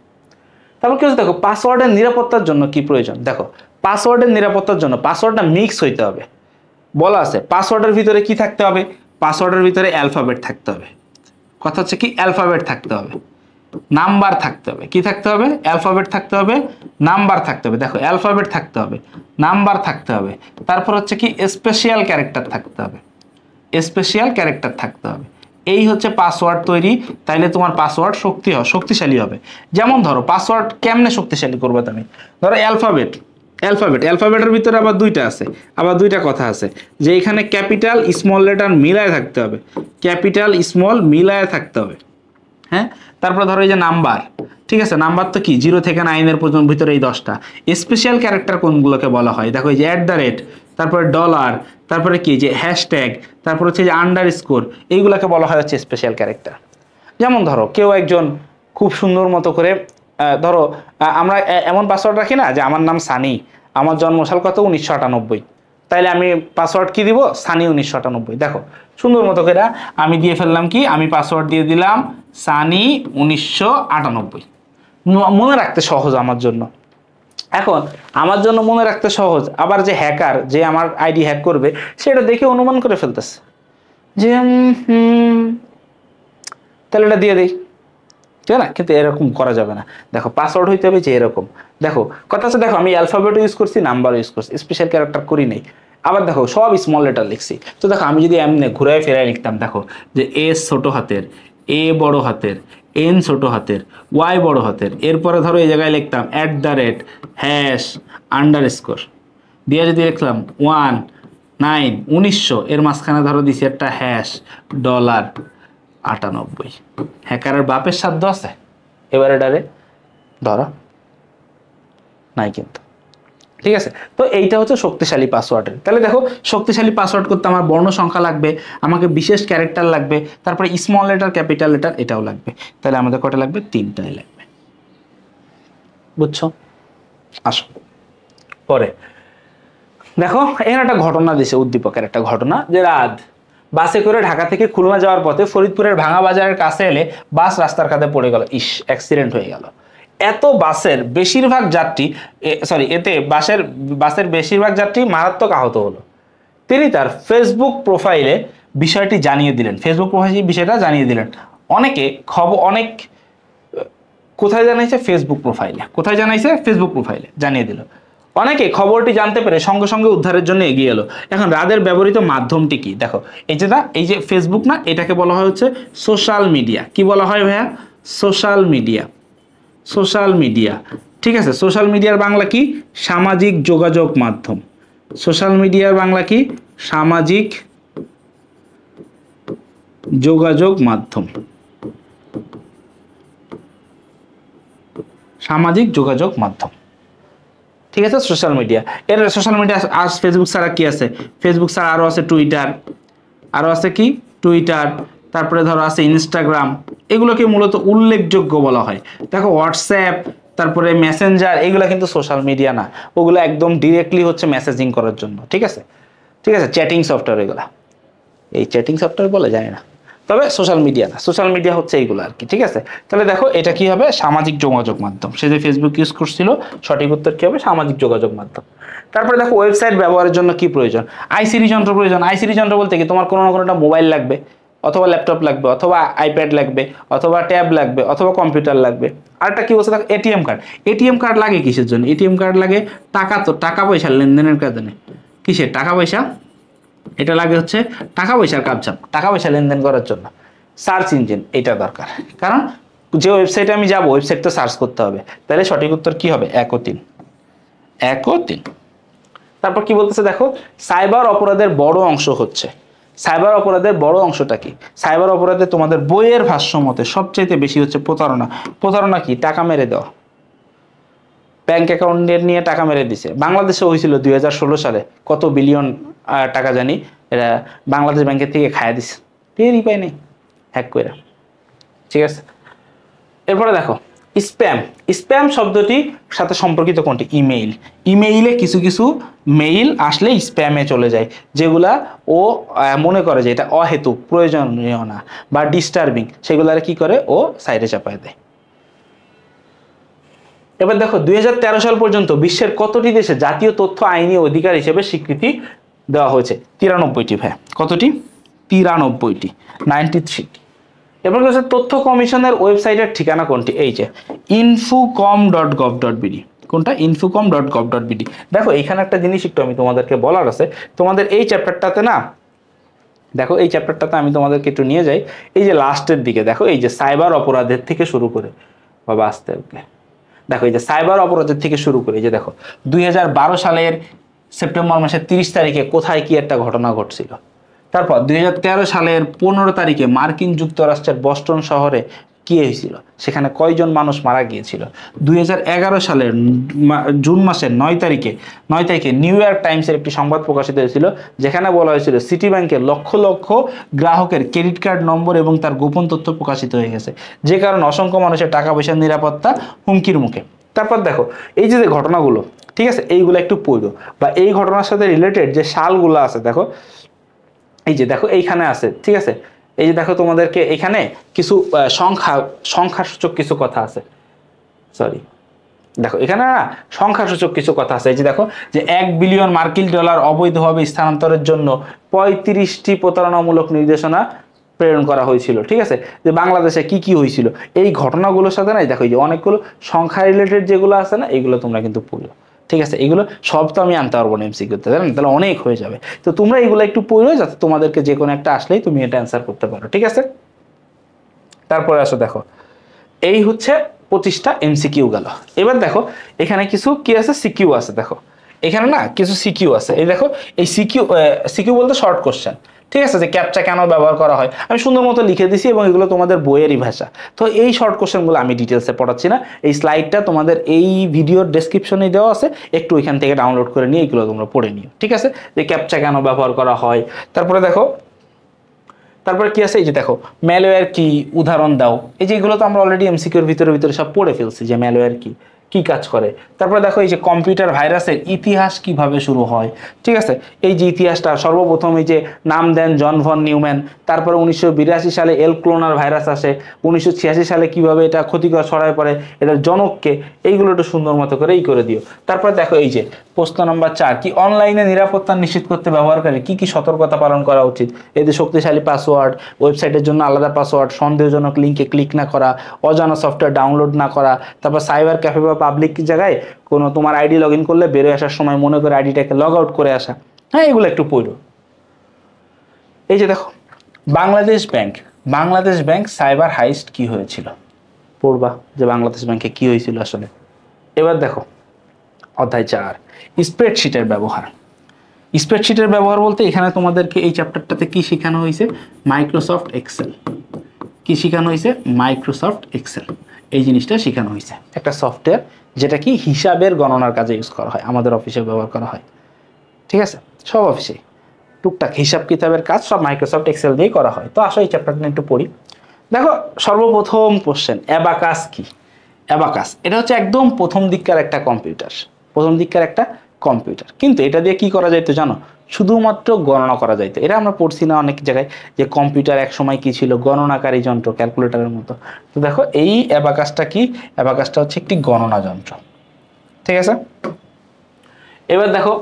তারপর কি হচ্ছে দেখো, পাসওয়ার্ডের নিরাপত্তার জন্য কি প্রয়োজন? দেখো পাসওয়ার্ডের নিরাপত্তার জন্য পাসওয়ার্ডটা মিক্স হইতে হবে। বলা আছে পাসওয়ার্ডের ভিতরে কি থাকতে হবে? পাসওয়ার্ডের ভিতরে অ্যালফাবেট থাকতে হবে। কথা হচ্ছে কি, অ্যালফাবেট থাকতে হবে, নাম্বার থাকতে হবে। কি থাকতে হবে? অ্যালফাবেট থাকতে হবে, নাম্বার থাকতে হবে। দেখো অ্যালফাবেট থাকতে হবে, নাম্বার থাকতে হবে, তারপর হচ্ছে কি স্পেশাল ক্যারেক্টার থাকতে হবে, স্পেশাল ক্যারেক্টার থাকতে হবে। এই হচ্ছে পাসওয়ার্ড তৈরি, তাইলে তোমার পাসওয়ার্ড শক্তিশালী হবে। যেমন ধরো পাসওয়ার্ড কেমনে শক্তিশালী করবে তুমি? ধরো অ্যালফাবেটের ভিতরে আবার দুইটা আছে, আবার দুইটা কথা আছে যে এখানে ক্যাপিটাল স্মল লেটার মিলায় থাকতে হবে, ক্যাপিটাল স্মল মিলায় থাকতে হবে। হ্যাঁ, তারপরে ধরো এই যে নাম্বার, ঠিক আছে, নাম্বার তো কি 0 থেকে 9 এর পর্যন্ত ভিতরে এই 10টা। স্পেশাল ক্যারেক্টার কোনগুলোকে বলা হয়, দেখো এই যে @, তারপরে ডলার, তারপরে কি যে হ্যাশট্যাগ, তারপর হচ্ছে যে আন্ডারস্কোর, এইগুলোকে বলা হয় হচ্ছে স্পেশাল ক্যারেক্টার। যেমন ধরো কেউ একজন খুব সুন্দর মতো করে ধরো আমরা এমন পাসওয়ার্ড রাখি না যে আমার নাম সানি, আমার জন্মসাল কত 1998, তাইলে আমি পাসওয়ার্ড কি দিব সানি 1998। দেখো সুন্দর মতো করে আমি দিয়ে ফেললাম কি, আমি পাসওয়ার্ড দিয়ে দিলাম সানি 1998, মনে রাখতে সহজ আমার জন্য। এখন আমার জন্য মনে রাখতে সহজ, আবার যে হ্যাকার যে আমার আইডি হ্যাক করবে সেটা দেখে অনুমান করে ফেলতেছে যে তাহলে এটা দিয়ে দেই, ঠিক না? কিন্তু এরকম করা যাবে না। দেখো পাসওয়ার্ড হইতে হবে যে এরকম, দেখো কথা আছে, দেখো আমি অ্যালফাবেট ইউজ করছি, নাম্বার ইউজ করছি, স্পেশাল ক্যারেক্টার করি নাই। আবার দেখো সব স্মল লেটার লিখছি। তো দেখো আমি যদি এমনি ঘুরায় ফেরায় লিখতাম, দেখো যে এস ছোট হাতের, এ বড় হাতের, এন ছোট হাতের, ওয়াই বড় হাতের, এরপরে ধরো এই জায়গায় লিখতাম @ হ্যাশ আন্ডারস্কোর দিয়ে যদি লিখলাম 1900, এর মাঝখানে ধরো দিছি একটা হ্যাশ $98। হ্যাকারের বাপের সাধ্য আছে এবারে ডারে ধরো নাই কিন্তু, ঠিক আছে? তো এইটা হচ্ছে শক্তিশালী পাসওয়ার্ডের। তাহলে দেখো শক্তিশালী পাসওয়ার্ড করতে আমার বর্ণ সংখ্যা লাগবে, আমাকে বিশেষ ক্যারেক্টার লাগবে, তারপরে স্মল লেটার ক্যাপিটাল লেটার এটাও লাগবে। তাহলে আমাদের কটা লাগবে? 3টাই লাগবে। বুঝছো? আসো পরে দেখো এখানে একটা ঘটনা দিছে, উদ্দীপকের একটা ঘটনা, যে রাত বাসে করে ঢাকা থেকে খুলনা যাওয়ার পথে ফরিদপুরের ভাঙা বাজারের কাছে এলে বাস রাস্তার কাঁধে পড়ে গেল। অ্যাক্সিডেন্ট হয়ে গেল। এত বাসের বেশিরভাগ যাত্রী এতে বাসের বেশিরভাগ যাত্রী মারাত্মক আহত হলো। তিনি তার ফেসবুক প্রোফাইলে বিষয়টি জানিয়ে দিলেন, ফেসবুক প্রোফাইলে বিষয়টা জানিয়ে দিলেন। অনেক কোথায় জানাইছে? ফেসবুক প্রোফাইলে। কোথায় জানাইছে? ফেসবুক প্রোফাইলে জানিয়ে দিল। অনেকে খবরটি জানতে পেরে সঙ্গে সঙ্গে উদ্ধারের জন্য এগিয়ে এলো। এখন রাদের ব্যবহৃত মাধ্যমটি কি? দেখো এই যে ফেসবুক না, এটাকে বলা হয় হচ্ছে সোশ্যাল মিডিয়া। কি বলা হয় ভাইয়া? Social media. সোশ্যাল মিডিয়া, ঠিক আছে। সোশ্যাল মিডিয়ার বাংলা কি? সামাজিক যোগাযোগ মাধ্যম। সোশ্যাল মিডিয়ার বাংলা কি? সামাজিক যোগাযোগ মাধ্যম। সামাজিক যোগাযোগ মাধ্যম, ঠিক আছে, সোশ্যাল মিডিয়া। এর সোশ্যাল মিডিয়া আর ফেসবুক ছাড়া কি আছে? ফেসবুক ছাড়া আরও আছে টুইটার, আরও আছে কি? টুইটার, তারপরে ধরো আছে ইনস্টাগ্রাম। এগুলোকে মূলত উল্লেখযোগ্য বলা হয়। দেখো হোয়াটসঅ্যাপ, তারপরে মেসেঞ্জার, এগুলো কিন্তু সোশ্যাল মিডিয়া না, ওগুলো একদম ডিরেক্টলি হচ্ছে মেসেজিং করার জন্য, ঠিক আছে, ঠিক আছে, চ্যাটিং সফটওয়্যার। এগুলা এই চ্যাটিং সফটওয়্যার বলে জানি না, তবে সোশ্যাল মিডিয়া না, সোশ্যাল মিডিয়া হচ্ছে এইগুলো আর কি, ঠিক আছে। তাহলে দেখো এটা কি হবে? সামাজিক যোগাযোগ মাধ্যম। সে যে ফেসবুক ইউজ করছিল, সঠিক উত্তর কি হবে? সামাজিক যোগাযোগ মাধ্যম। তারপরে দেখো ওয়েবসাইট ব্যবহারের জন্য কি প্রয়োজন? আইসিডি যন্ত্র প্রয়োজন। আইসিডি যন্ত্র বলতে কি তোমার কোনো না কোনোটা মোবাইল লাগবে, অথবা ল্যাপটপ লাগবে, অথবা আইপ্যাড লাগবে, অথবা ট্যাব লাগবে, অথবা কম্পিউটার লাগবে। আরেকটা কি বলছে দেখো, এটিএম কার্ড। এটিএম কার্ড লাগে কিসের জন্য? এটিএম কার্ড লাগে টাকা পয়সা লেনদেনের কারণে। কিসের টাকা পয়সা? এটা লাগে হচ্ছে টাকা পয়সার কাপচাপ, টাকা পয়সা লেনদেন করার জন্য। সার্চ ইঞ্জিন এটা দরকার, কারণ যে ওয়েবসাইটে আমি যাব ওয়েবসাইট তো সার্চ করতে হবে। তাহলে সঠিক উত্তর কি হবে? 1 ও 3। 1 ও 3। তারপর কি বলতেছে দেখো, সাইবার অপরাধের বড় অংশ হচ্ছে। সাইবার অপরাধের বড় অংশটা কি? সাইবার অপরাধে তোমাদের বইয়ের ভাষ্য মতে সবচেয়ে বেশি হচ্ছে প্রতারণা। প্রতারণা কি? টাকা মেরে দেওয়া। ব্যাংক অ্যাকাউন্টের নিয়ে টাকা মেরে দিছে। বাংলাদেশে হয়েছিল 2016 সালে, কত বিলিয়ন টাকা জানি এরা বাংলাদেশ ব্যাংকের থেকে খাইয়া দিছে, টেরই পাই নেই, হ্যাক করে, ঠিক আছে। এরপরে দেখো স্প্যাম। স্প্যাম শব্দটি সাথে সম্পর্কিত কোনটি? ইমেইল। ইমেইলে কিছু কিছু মেইল আসলে স্প্যামে চলে যায়, যেগুলা ও মনে করে যে এটা অহেতুক, প্রয়োজনীয় না বা ডিস্টার্বিং, সেগুলার কি করে? ও সাইডে চাপায় দেয়। এবার দেখো 2013 সাল পর্যন্ত বিশ্বের কতটি দেশে জাতীয় তথ্য আইনি অধিকার হিসেবে স্বীকৃতি দেওয়া হয়েছে? 93টি ভাই। কতটি? 93টি, 93টি। এবার হচ্ছে তথ্য কমিশনের ওয়েবসাইটের ঠিকানা কোনটি? এই যে infocom.gov.bd। কোনটা? infocom.gov.bd। দেখো এইখানে একটা জিনিস একটু আমি তোমাদেরকে বলার আছে। তোমাদের এই চ্যাপ্টারটাতে না, দেখো এই চ্যাপ্টারটাতে আমি তোমাদেরকে একটু নিয়ে যাই। এই যে লাস্টের দিকে দেখো, এই যে সাইবার অপরাধের থেকে শুরু করে, বাবা আস্তে দেখো এই যে সাইবার অপরাধের থেকে শুরু করে, এই যে দেখো 2012 সালের সেপ্টেম্বর মাসের 30 তারিখে কোথায় কি একটা ঘটনা ঘটছিল। তারপর 2013 সালের 15 তারিখে মার্কিন যুক্তরাষ্ট্রের বস্টন শহরে কি হয়েছিল, সেখানে কয়জন মানুষ মারা গিয়েছিল। 2011 সালের জুন মাসের 9 তারিখে নিউ ইয়র্ক টাইমসের একটি সংবাদ প্রকাশিত হয়েছিল, যেখানে বলা হয়েছিল সিটি ব্যাংকের লক্ষ লক্ষ গ্রাহকের ক্রেডিট কার্ড নম্বর এবং তার গোপন তথ্য প্রকাশিত হয়ে গেছে, যে কারণে অসংখ্য মানুষের টাকা পয়সার নিরাপত্তা হুমকির মুখে। তারপর দেখো এই যে ঘটনাগুলো, ঠিক আছে, এইগুলো একটু পড়ো, বা এই ঘটনার সাথে রিলেটেড যে সালগুলো আছে দেখো, এই যে দেখো এইখানে আছে, ঠিক আছে, এই যে দেখো তোমাদেরকে এখানে কিছু সংখ্যাসূচক কিছু কথা আছে, সরি দেখো এখানে না সংখ্যাসূচক কিছু কথা আছে। এই যে দেখো যে 1 বিলিয়ন মার্কিন ডলার অবৈধভাবে স্থানান্তরের জন্য 35টি প্রতারণামূলক নির্দেশনা প্রেরণ করা হয়েছিল, ঠিক আছে, যে বাংলাদেশে কি কি হয়েছিল এই ঘটনাগুলোর সাথে না, দেখো এই যে অনেকগুলো সংখ্যা রিলেটেড যেগুলো আছে না, এইগুলো তোমরা কিন্তু পড়ো, ঠিক আছে, এগুলো সব তো আমি আনতে পারবো না এমসিকিউতে, জানেন, তাহলে অনেক হয়ে যাবে। তো তোমরা এগুলো একটু পড়ো, যাতে তোমাদেরকে যে কোনো একটা আসলেই তুমি এটা অ্যান্সার করতে পারো, ঠিক আছে। তারপরে আসো দেখো এই হচ্ছে 25টা এমসিকিউ গেল। এবার দেখো এখানে কিছু কি আছে, সিকিউ আছে। দেখো এখানে না কিছু সিকিউ আছে, এই দেখো এই সিকিউ, সিকিউ বলতে শর্ট কোশ্চেন, ঠিক আছে, যে ক্যাপচা কেন ব্যবহার করা হয় আমি সুন্দর মতো লিখে দিছি, এবং এগুলো তোমাদের বইয়েরই ভাষা। তো এই শর্ট কোশ্চেনগুলো আমি ডিটেলসে পড়াচ্ছি না, এই স্লাইডটা তোমাদের এই ভিডিওর ডেসক্রিপশনে দেওয়া আছে, একটু ওইখান থেকে ডাউনলোড করে নিয়ে এগুলো তোমরা পড়ে নিও, ঠিক আছে, যে ক্যাপচা কেন ব্যবহার করা হয়। তারপরে দেখো, তারপরে কি আছে, এই যে দেখো ম্যালওয়্যার কি, উদাহরণ দাও। এই যে এগুলো তো আমরা অলরেডি এমসিকিউর ভিতরে সব পড়ে ফেলছি, যে ম্যালওয়্যার কি, কি কাজ করে। তারপরে দেখো এই যে কম্পিউটার ভাইরাসের ইতিহাস কিভাবে শুরু হয়, ঠিক আছে, এই যে ইতিহাসটা সর্বপ্রথম এই যে নাম দেন জন ভন নিউম্যান। তারপরে 1982 সালে এল ক্লোনার ভাইরাস আসে। 1986 সালে কিভাবে এটা ক্ষতিকর ছড়ায় পড়ে, এটার জনককে, এইগুলো একটু সুন্দর মতো করে করে দিও। তারপরে দেখো এই যে প্রশ্ন নম্বর 4, কি অনলাইনে নিরাপত্তা নিশ্চিত করতে ব্যবহারকারী কি কি সতর্কতা পালন করা উচিত। এতে শক্তিশালী পাসওয়ার্ড, ওয়েবসাইটের জন্য আলাদা পাসওয়ার্ড, সন্দেহজনক লিঙ্কে ক্লিক না করা, অজানা সফটওয়্যার ডাউনলোড না করা। তারপর সাইবার ক্যাফে বা পাবলিক জায়গায় কোনো তোমার আইডি লগ ইন করলে বেরোয় আসার সময় মনে করে আইডিটাকে লগ আউট করে আসা। হ্যাঁ, এগুলো একটু পড়ো। এই যে দেখো বাংলাদেশ ব্যাংক সাইবার হাইস্ট কি হয়েছিল, পড়বা যে বাংলাদেশ ব্যাংকে কি হয়েছিল আসলে। এবার দেখো অধ্যায় 4, স্প্রেডশিটের ব্যবহার। স্প্রেডশিটের ব্যবহার বলতে এখানে তোমাদেরকে এই চ্যাপ্টারটাতে কি শেখানো হয়েছে, মাইক্রোসফট এক্সেল। কি শেখানো হয়েছে, মাইক্রোসফট এক্সেল, এই জিনিসটা শেখানো হয়েছে। একটা সফটওয়্যার যেটা কি হিসাবের গণনার কাজে ইউজ করা হয়, আমাদের অফিসে ব্যবহার করা হয়, ঠিক আছে, সব অফিসে টুকটাক হিসাব কিতাবের কাজ সব মাইক্রোসফট এক্সেল দিয়ে করা হয়। তো আসো এই চ্যাপ্টারটা একটু পড়ি। দেখো সর্বপ্রথম কোশ্চেন, অ্যাবাকাস কি। অ্যাবাকাস এটা হচ্ছে একদম প্রথম দিককার একটা কম্পিউটার, কিন্তু এটা দিয়ে কি করা যাইতো জানো, শুধুমাত্র গণনা করা যাইতো। এটা আমরা পড়ছি না অনেক জায়গায়, যে কম্পিউটার এক সময় কি ছিল, গণনাকারী যন্ত্র, ক্যালকুলেটরের মতো। তো দেখো এই অ্যাবাকাসটা কি, অ্যাবাকাসটা হচ্ছে একটি গণনা যন্ত্র, ঠিক আছে। এবার দেখো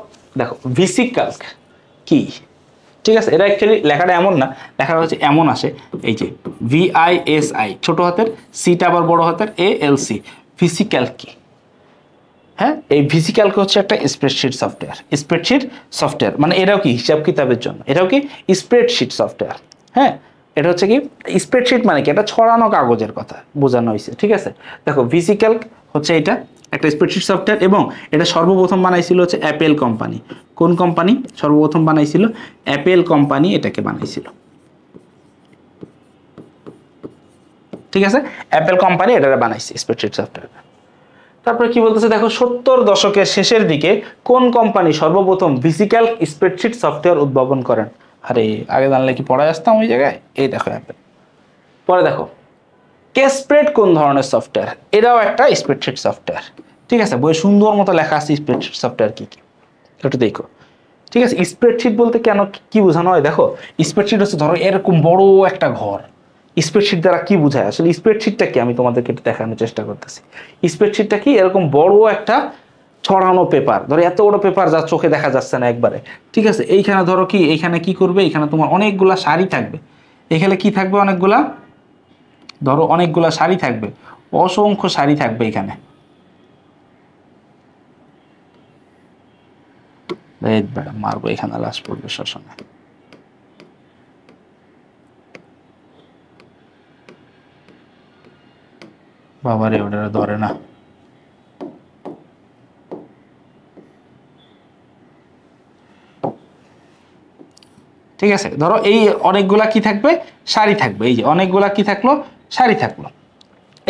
ভিসিক্যালক কি, ঠিক আছে, এটা অ্যাকচুয়ালি লেখাটা এমন না, লেখাটা হচ্ছে এমন আসে, এই যে VISI ছোট হাতের, সিটা আবার বড় হাতের, ALC, ভিসিক্যালক কি। হ্যাঁ, এই ভিসিক্যালক হচ্ছে একটা স্প্রেডশিট সফটওয়্যার, মানে এটাও কি হিসাব কিতাবের জন্য, এটাও কি স্প্রেডশিট সফটওয়্যার। হ্যাঁ, এটা হচ্ছে কি স্প্রেডশিট, মানে কি এটা ছড়ানো কাগজের কথা বোঝানো হয়েছে, ঠিক আছে। দেখো ভিসিক্যালক হচ্ছে এটা একটা স্প্রেডশিট সফটওয়্যার, এবং এটা সর্বপ্রথম বানাইছিল হচ্ছে অ্যাপেল কোম্পানি। কোন কোম্পানি সর্বপ্রথম বানাইছিল, অ্যাপেল কোম্পানি এটাকে বানাইছিল, ঠিক আছে, অ্যাপেল কোম্পানি এটা বানাইছে স্প্রেডশিট সফটওয়্যার। তারপরে কি বলতেছে দেখো, 70 দশকের শেষের দিকে কোন কোম্পানি সর্বপ্রথম ভিসিক্যালক স্প্রেডশিট সফটওয়্যার উদ্ভাবন করেন। আরে আগে জানলে কি পড়ায় আসতাম ওই জায়গায়। এই দেখো অ্যাপেল। পরে দেখো কেসপ্রেড কোন ধরনের সফটওয়্যার, এটাও একটা স্প্রেডশিট সফটওয়্যার, ঠিক আছে, বই সুন্দর মতো লেখা আছে স্প্রেডশিট সফটওয়্যার কি কি, একটু দেখো, ঠিক আছে। স্প্রেডশিট বলতে কেন কি বোঝানো হয়, দেখো স্প্রেডশিট হচ্ছে ধরো এরকম বড় একটা ঘর। স্প্রেডশিট দ্বারা কি বোঝায় আসলে, স্প্রেডশিটটা কি আমি তোমাদেরকে একটু দেখানোর চেষ্টা করতেছি। স্প্রেডশিটটা কি, এরকম বড় একটা ছড়ানো পেপার, ধরো এত বড় পেপার যা চোখে দেখা যাচ্ছে না একবারে, ঠিক আছে। এইখানে ধরো কি, এইখানে কি করবে, এখানে তোমার অনেকগুলা সারি থাকবে, এখানে কি থাকবে, অনেকগুলা সারি থাকবে, অসংখ্য সারি থাকবে এখানে। মারবো এখানে, লাশ পড়বে শ্মশানে। বাবারে ওটা ধরে না। ঠিক আছে, ধরো এই অনেকগুলা কি থাকবে, সারি থাকবে। এই যে অনেকগুলা কি থাকলো, সারি থাকলো।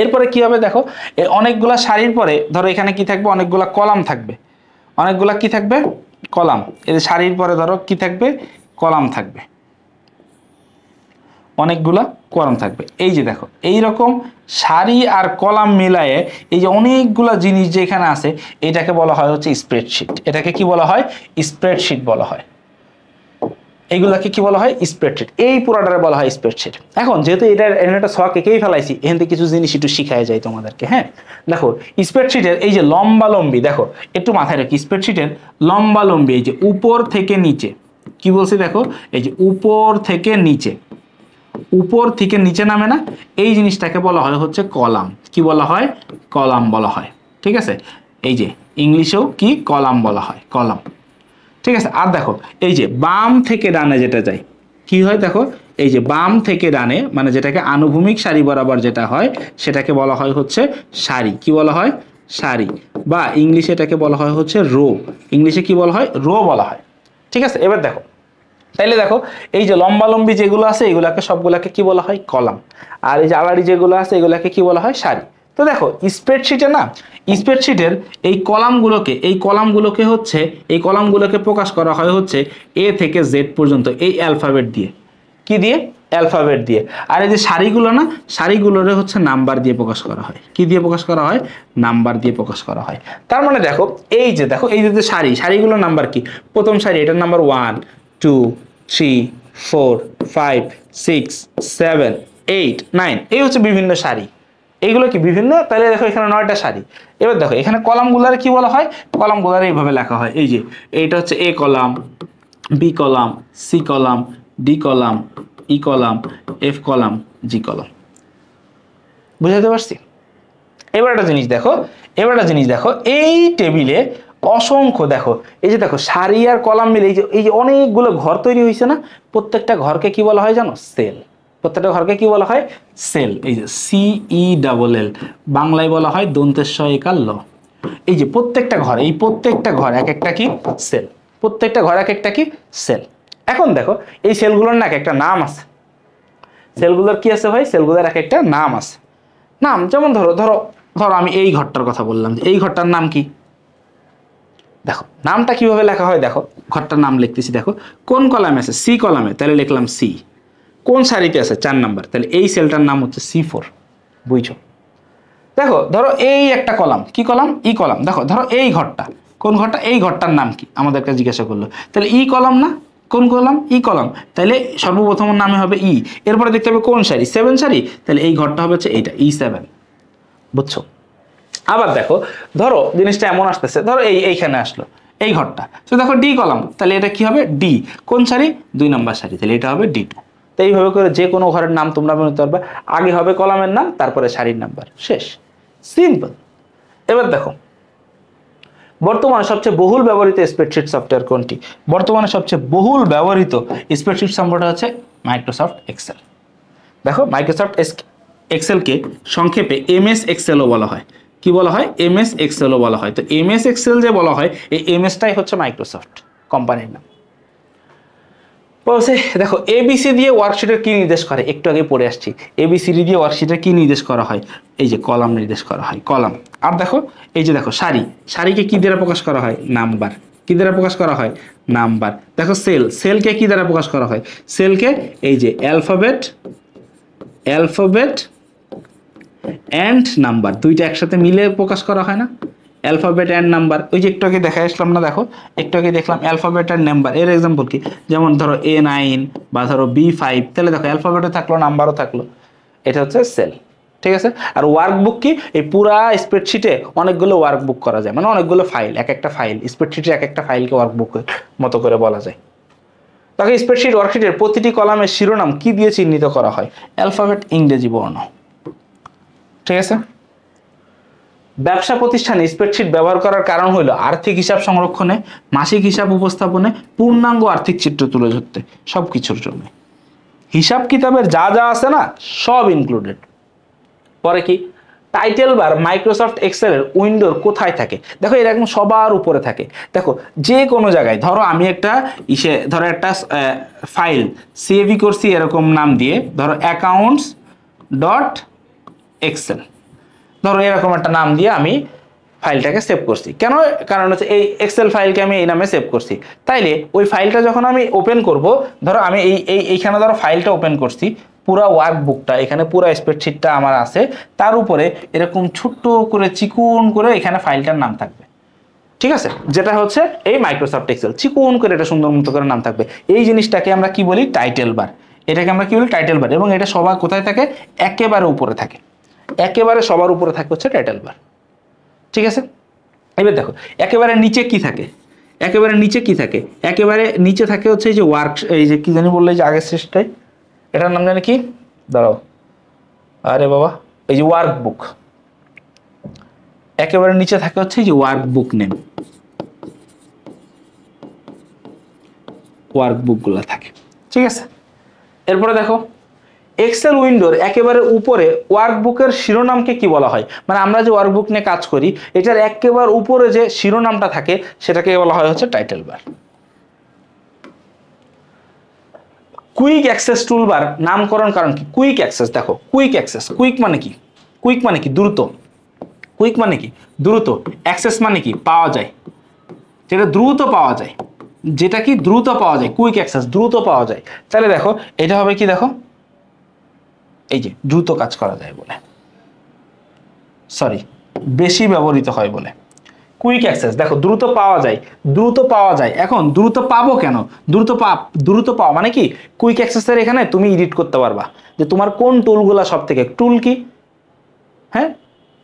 এরপরে কি হবে দেখো, এই অনেকগুলা সারির পরে ধরো এখানে কি থাকবে, অনেকগুলা কলাম থাকবে। অনেকগুলা কি থাকবে, কলাম। এই সারির পরে ধরো কি থাকবে, কলাম থাকবে, অনেকগুলা কলাম থাকবে। এই যে দেখো এইরকম সারি আর কলাম মিলায়ে এই যে অনেকগুলা জিনিস যেখানে আছে, এটাকে বলা হয় হচ্ছে স্প্রেডশিট। এটাকে কি বলা হয়, স্প্রেডশিট বলা হয়। এইগুলাকে কি বলা হয়, স্প্রেডশিট। এই পুরাটারে বলা হয় স্প্রেডশিট। এখন যেহেতু এটার একটা ছক এঁকেই ফেলাইছি, এখান থেকে কিছু জিনিস একটু শিখায় যায় তোমাদেরকে। হ্যাঁ দেখো, স্প্রেডশিটের এই যে লম্বা লম্বি, দেখো একটু মাথায় রাখি, স্প্রেডশিটের লম্বা লম্বি এই যে উপর থেকে নিচে, কি বলছি দেখো, এই যে উপর থেকে নিচে, উপর থেকে নিচে নামে না, এই জিনিসটাকে বলা হয় হচ্ছে কলাম। কি বলা হয়, কলাম বলা হয়। ঠিক আছে, এই যে ইংলিশেও কি কলাম বলা হয়, কলাম। ঠিক আছে, আর দেখো এই যে বাম থেকে ডানে যেটা যায়, কি হয় দেখো, এই যে বাম থেকে ডানে মানে যেটাকে আনুভূমিক সারি বরাবর যেটা হয়, সেটাকে বলা হয় হচ্ছে সারি। কি বলা হয়, সারি, বা ইংলিশে এটাকে বলা হয় হচ্ছে রো। ইংলিশে কি বলা হয়, রো বলা হয়। ঠিক আছে, এবার দেখো, তাইলে দেখো এই যে লম্বালম্বি যেগুলো আছে এগুলাকে সবগুলাকে কি বলা হয়, কলাম। আর এই যে আড়াআড়ি যেগুলো আছে এগুলাকে কি বলা হয়, সারি। তো দেখো স্প্রেডশিটে না, স্প্রেডশিটের এই কলামগুলোকে হচ্ছে, এই কলামগুলোকে প্রকাশ করা হয় হচ্ছে এ থেকে জেড পর্যন্ত এই অ্যালফাবেট দিয়ে। কি দিয়ে, অ্যালফাবেট দিয়ে। আর এই যে সারিগুলো না, সারিগুলোরে হচ্ছে নাম্বার দিয়ে প্রকাশ করা হয়। কি দিয়ে প্রকাশ করা হয়, নাম্বার দিয়ে প্রকাশ করা হয়। তার মানে দেখো এই যে দেখো, এই যে সারি, সারিগুলোর নাম্বার কি, প্রথম সারি এটার নাম্বার 1 2 3 4 5 6 7 8 9, এই হচ্ছে বিভিন্ন সারি। এইগুলো কি বিভিন্ন, তাহলে দেখো এখানে 9টা সারি। এবার দেখো এখানে কলামগুলার কি বলা হয়, কলামগুলার এইভাবে লেখা হয়। এই যে এইটা হচ্ছে A column, B column, C column, D column, E column, F column, G column. বুঝাতে পারছি? এবার একটা জিনিস দেখো, এই টেবিলে অসংখ্য, দেখো এই যে দেখো সারি আর কলাম মিলে এই যে অনেকগুলো ঘর তৈরি হয়েছে না, প্রত্যেকটা ঘরকে কি বলা হয় জানো, সেল। প্রত্যেকটা ঘরকে কি বলা হয়, সেল। এই যে CELL, বাংলায় বলা হয় দন্তেশ একার ল। এই যে প্রত্যেকটা ঘর, এই প্রত্যেকটা ঘর এক একটা কি, সেল। প্রত্যেকটা ঘর এক একটা কি, সেল। এখন দেখো এই সেলগুলোর না এক একটা নাম আছে। সেলগুলোর কি আছে ভাই, সেলগুলোর এক একটা নাম আছে। নাম যেমন ধরো ধরো ধরো আমি এই ঘরটার কথা বললাম, যে এই ঘরটার নাম কি, দেখো নামটা কিভাবে লেখা হয়, দেখো ঘরটার নাম লিখতেছি, দেখো কোন কলামে আছে, সি কলামে, তাহলে লিখলাম সি। কোন সারিতে আছে, 4 নাম্বার, তাহলে এই সেলটার নাম হচ্ছে C4। বুঝছো? দেখো ধরো এই একটা কলাম, কি কলাম, ই কলাম। দেখো ধরো এই ঘরটা, কোন ঘরটা, এই ঘরটার নাম কি আমাদেরকে জিজ্ঞাসা করলো, তাহলে ই কলাম না, কোন কলাম, ই কলাম, তাহলে সর্বপ্রথম নামে হবে ই। এরপরে দেখতে হবে কোন সারি, 7 সারি, তাহলে এই ঘরটা হবে হচ্ছে এইটা E7। বুঝছো? আবার দেখো ধরো জিনিসটা এমন আসতেছে, ধরো এইখানে আসলো এই ঘরটা, তো দেখো ডি কলাম, তাহলে এটা কি হবে, ডি। কোন সারি, 2 নাম্বার সারি, তাহলে এটা হবে D2। তো এইভাবে করে যে কোনো ঘরের নাম তোমরা বলতে পারবে, আগে হবে কলামের নাম, তারপরে সারির নাম্বার, শেষ, সিম্পল। এবার দেখো বর্তমানে সবচেয়ে বহুল ব্যবহৃত স্প্রেডশিট সফটওয়্যার কোনটি? বর্তমানে সবচেয়ে বহুল ব্যবহৃত স্প্রেডশিট সফটওয়্যার হচ্ছে মাইক্রোসফট এক্সেল। দেখো মাইক্রোসফট এক্সেলকে সংক্ষেপে MS এক্সেলও বলা হয়। কি বলা হয়, MS এক্সেলও বলা হয়। তো MS এক্সেল যে বলা হয়, এই MSটাই হচ্ছে মাইক্রোসফট কোম্পানির নাম। দেখো ABC দিয়ে ওয়ার্কশিটের কি নির্দেশ করে, একটু আগে পড়ে আসছি। ABCD দিয়ে ওয়ার্কশিটের কি নির্দেশ করা হয়, এই যে কলাম নির্দেশ করা হয়, কলাম। আর দেখো এই যে দেখো সারি, সারিকে কি দ্বারা প্রকাশ করা হয়, নাম্বার। কি দ্বারা প্রকাশ করা হয়, নাম্বার। দেখো সেল, সেলকে কি দ্বারা প্রকাশ করা হয়, সেলকে এই যে অ্যালফাবেট এন্ড নাম্বার, দুইটা একসাথে মিলে প্রকাশ করা হয় না, অ্যালফাবেট এন্ড নাম্বার। ওই যে একটু আগে দেখা আসলাম না, দেখো একটু আগে দেখলাম অ্যালফাবেট এন্ড নাম্বার। এর এক্সাম্পল কি, যেমন ধরো A9 বা ধরো B5, তাহলে দেখো অ্যালফাবেটও থাকলো, নাম্বারও থাকলো, এটা হচ্ছে সেল। ঠিক আছে, আর ওয়ার্কবুক কি, এই পুরা স্প্রেডশিটে অনেকগুলো ওয়ার্কবুক করা যায়, মানে অনেকগুলো ফাইল, এক একটা ফাইল, স্প্রেডশিটের এক একটা ফাইলকে ওয়ার্কবুকের মতো করে বলা যায়। তাকে স্প্রেডশিট ওয়ার্কশিটের প্রতিটি কলামের শিরোনাম কি দিয়ে চিহ্নিত করা হয়, অ্যালফাবেট, ইংরেজি বর্ণ। ঠিক আছে, ব্যবসা প্রতিষ্ঠানে স্প্রেডশিট ব্যবহার করার কারণ হলো আর্থিক হিসাব সংরক্ষণে, মাসিক হিসাব উপস্থাপনে, পূর্ণাঙ্গ আর্থিক চিত্র তুলে ধরতে, সবকিছুর জন্য। হিসাব কিতাবের যা যা আছে না সব ইনক্লুডেড। পরে কি, টাইটেল বার মাইক্রোসফট এক্সেলের উইন্ডোর কোথায় থাকে? দেখো এটা একদম সবার উপরে থাকে। দেখো যে কোনো জায়গায়, ধরো আমি একটা ধরো একটা ফাইল সেভই করছি এরকম নাম দিয়ে, ধরো অ্যাকাউন্টস ডট এক্সেল, ধরো এরকম একটা নাম দিয়ে আমি ফাইলটাকে সেভ করছি। কেন? কারণ হচ্ছে এই এক্সেল ফাইলকে আমি এই নামে সেভ করছি। তাইলে ওই ফাইলটা যখন আমি ওপেন করব, ধরো আমি এইখানে ধরো ফাইলটা ওপেন করছি, পুরো ওয়ার্কবুকটা এখানে পুরো স্প্রেডশিটটা আমার আছে, তার উপরে এরকম ছোট্ট করে চিকুন করে এখানে ফাইলটার নাম থাকবে, ঠিক আছে? যেটা হচ্ছে এই মাইক্রোসফট এক্সেল, চিকুন করে এটা সুন্দর মতো করে নাম থাকবে। এই জিনিসটাকে আমরা কি বলি? Title bar. এটাকে আমরা কি বলি? Title bar. এবং এটা সবার কোথায় থাকে? একেবারে উপরে থাকে, একেবারে সবার উপরে থাকে হচ্ছে টাইটেল বার, ঠিক আছে? এবার দেখো একেবারে নিচে কি থাকে? একেবারে নিচে কি থাকে? একেবারে নিচে থাকে হচ্ছে এই যে ওয়ার্ক, এই যে কি জানি বললে, যে আগের শেষটাই এটার নাম জানি কি, দাঁড়াও, আরে বাবা, এই যে ওয়ার্কবুক। একেবারে নিচে থাকে হচ্ছে এই যে ওয়ার্কবুক নেম, ওয়ার্কবুক গুলা থাকে, ঠিক আছে? এরপরে দেখো এক্সেল উইন্ডোর একেবারে উপরে ওয়ার্কবুকের শিরোনামকে কি বলা হয়? মানে আমরা যে ওয়ার্কবুক নিয়ে কাজ করি, এটার একেবারে উপরে যে শিরোনামটা থাকে সেটাকে বলা হয় হচ্ছে title bar. Quick access toolbar নামকরণ কারণ কি? কুইক অ্যাক্সেস, দেখো কুইক অ্যাক্সেস, কুইক মানে কি? কুইক মানে কি? দ্রুত। কুইক মানে কি? দ্রুত। অ্যাক্সেস মানে কি? পাওয়া যায়, যেটা দ্রুত পাওয়া যায়, যেটা কি দ্রুত পাওয়া যায়, কুইক অ্যাক্সেস, দ্রুত পাওয়া যায়। তাহলে দেখো এটা হবে কি? দেখো এই যে দ্রুত কাজ করা যায় বলে, সরি বেশি ব্যবহৃত হয় বলে। কুইক অ্যাক্সেস, দেখো দ্রুত পাওয়া যায়, দ্রুত পাওয়া যায়। এখন দ্রুত পাবো কেন? দ্রুত পাওয়া মানে কি? কুইক অ্যাক্সেসের এখানে তুমি এডিট করতে পারবা যে তোমার কোন টুলগুলা সব থেকে, টুল কি? হ্যাঁ,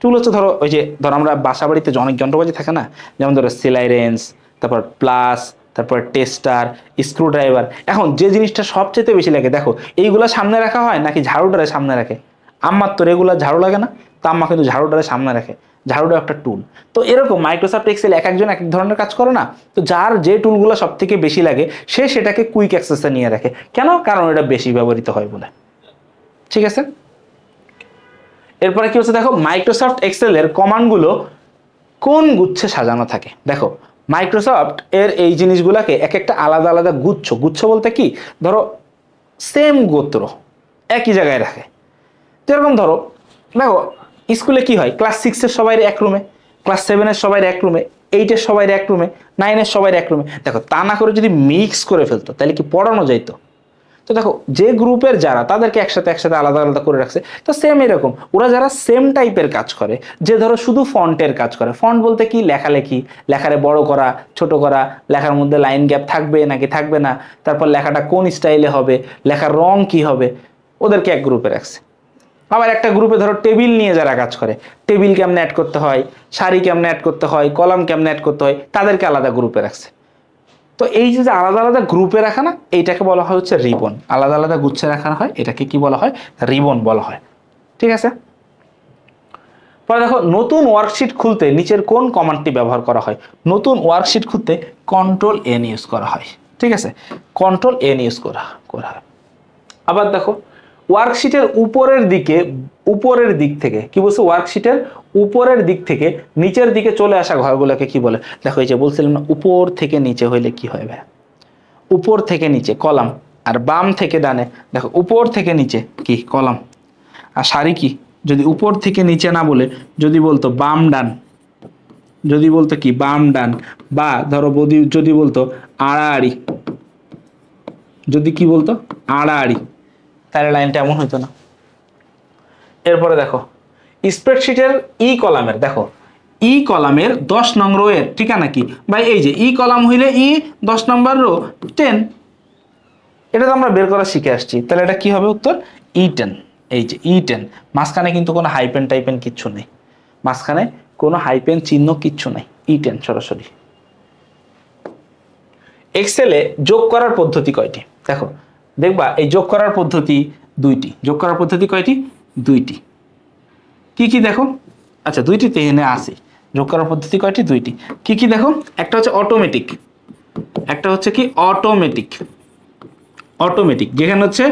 টুল হচ্ছে ধরো ওই যে ধরো আমরা বাসা বাড়িতে অনেক যন্ত্রপাতি থাকে না, যেমন ধরো সেলাই রেঞ্জ, তারপর প্লাস, তারপর টেস্টার, স্ক্রু ড্রাইভার। এখন যে জিনিসটা সবচেয়ে বেশি লাগে, দেখো এইগুলা সামনে রাখা হয় নাকি ঝাড়ুটারে সামনে রাখে? আম্মার তো রেগুলার ঝাড়ু লাগে না, তো আম্মা কিন্তু ঝাড়ুটারে সামনে রাখে, ঝাড়ুটা একটা টুল। তো এরকম মাইক্রোসফট এক্সেল এক একজন এক এক ধরনের কাজ করে না, তো যার যে টুলগুলো সব থেকে বেশি লাগে সে সেটাকে কুইক অ্যাক্সেসে নিয়ে রাখে। কেন? কারণ এটা বেশি ব্যবহৃত হয় বলে, ঠিক আছে? এরপরে কি হচ্ছে দেখো, মাইক্রোসফট এক্সেলের কমান্ডগুলো কোন গুচ্ছে সাজানো থাকে? দেখো মাইক্রোসফট এর এই জিনিসগুলোকে এক একটা আলাদা আলাদা গুচ্ছ, গুচ্ছ বলতে কি, ধরো সেম গোত্র একই জায়গায় রাখে। যেরকম ধরো দেখো স্কুলে কি হয়, ক্লাস 6-এর সবাই এক রুমে, ক্লাস 7-এর সবাই এক রুমে, 8-এর সবাই এক রুমে, 9-এর সবাই এক রুমে। দেখো তা না করে যদি মিক্স করে ফেলতো তাহলে কি পড়ানো যাইতো? তো দেখো যে গ্রুপের যারা, তাদেরকে একসাথে একসাথে আলাদা আলাদা করে রাখছে। তো সেম এরকম ওরা যারা সেম টাইপের কাজ করে, যে ধরো শুধু ফন্টের কাজ করে, ফন্ট বলতে কি, লেখালেখি, লেখারে বড় করা ছোট করা, লেখার মধ্যে লাইন গ্যাপ থাকবে নাকি থাকবে না, তারপর লেখাটা কোন স্টাইলে হবে, লেখার রং কি হবে, ওদেরকে এক গ্রুপে রাখছে। আবার একটা গ্রুপে ধরো টেবিল নিয়ে যারা কাজ করে, টেবিল কেমনে অ্যাড করতে হয়, সারি কেমনে অ্যাড করতে হয়, কলাম কেমনে অ্যাড করতে হয়, তাদেরকে আলাদা গ্রুপে রাখছে। তো এই যে আলাদা আলাদা গ্রুপে রাখা না, এইটাকে বলা হয় হচ্ছে রিবন। আলাদা আলাদা গুচ্ছে রাখা হয়, এটাকে কি বলা হয়? রিবন বলা হয়, ঠিক আছে? পরে দেখো নতুন ওয়ার্কশিট খুলতে নিচের কোন কমান্ডটি ব্যবহার করা হয়? নতুন ওয়ার্কশিট খুলতে কন্ট্রোল এন ইউজ করা হয়, ঠিক আছে? কন্ট্রোল এন ইউজ করা হয়। আবার দেখো ওয়ার্কশিটের উপরের দিক থেকে কি বলছে? ওয়ার্কশিটের উপরের দিক থেকে নিচের দিকে চলে আসা ঘরগুলোকে কি বলে? দেখো এই যে বলছিলাম না, উপর থেকে নিচে হইলে কি হয় ভাই? উপর থেকে নিচে কলাম, আর বাম থেকে ডানে, দেখো উপর থেকে নিচে কি কলাম, আর সারি কি? যদি উপর থেকে নিচে না বলে যদি বলতো বাম ডান, যদি বলতো কি বাম ডান, বা ধরো যদি বলতো আড়াআড়ি, যদি কি বলতো আড়াআড়ি, তাহলে লাইনটা এমন হইতো না। এরপরে দেখো স্প্রেডশিটের কলামের, দেখো কলামের 10 নং রো এর ঠিকানা কি ভাই? এই যে কলাম হইলে 10 নম্বর রো 10, এটা তো আমরা বের করা শিখে আসছি। তাহলে এটা কি হবে উত্তর? E10। এই যে E10, মাঝখানে কিন্তু কোনো হাইপেন টাইপেন কিচ্ছু নেই, মাঝখানে কোনো হাইপেন চিহ্ন কিচ্ছু নেই, E10 সরাসরি। এক্সেলে যোগ করার পদ্ধতি কয়টি? দেখো দেখবা এই যোগ করার পদ্ধতি দুইটি। যোগ করার পদ্ধতি কয়টি? দুইটি। কি কি দেখো? আচ্ছা দুইটি তো এখানে আছে। যোগ করার পদ্ধতি কয়টি? দুইটি। কি কি দেখো? একটা হচ্ছে অটোমেটিক, একটা হচ্ছে কি অটোমেটিক। অটোমেটিক যেখানে হচ্ছে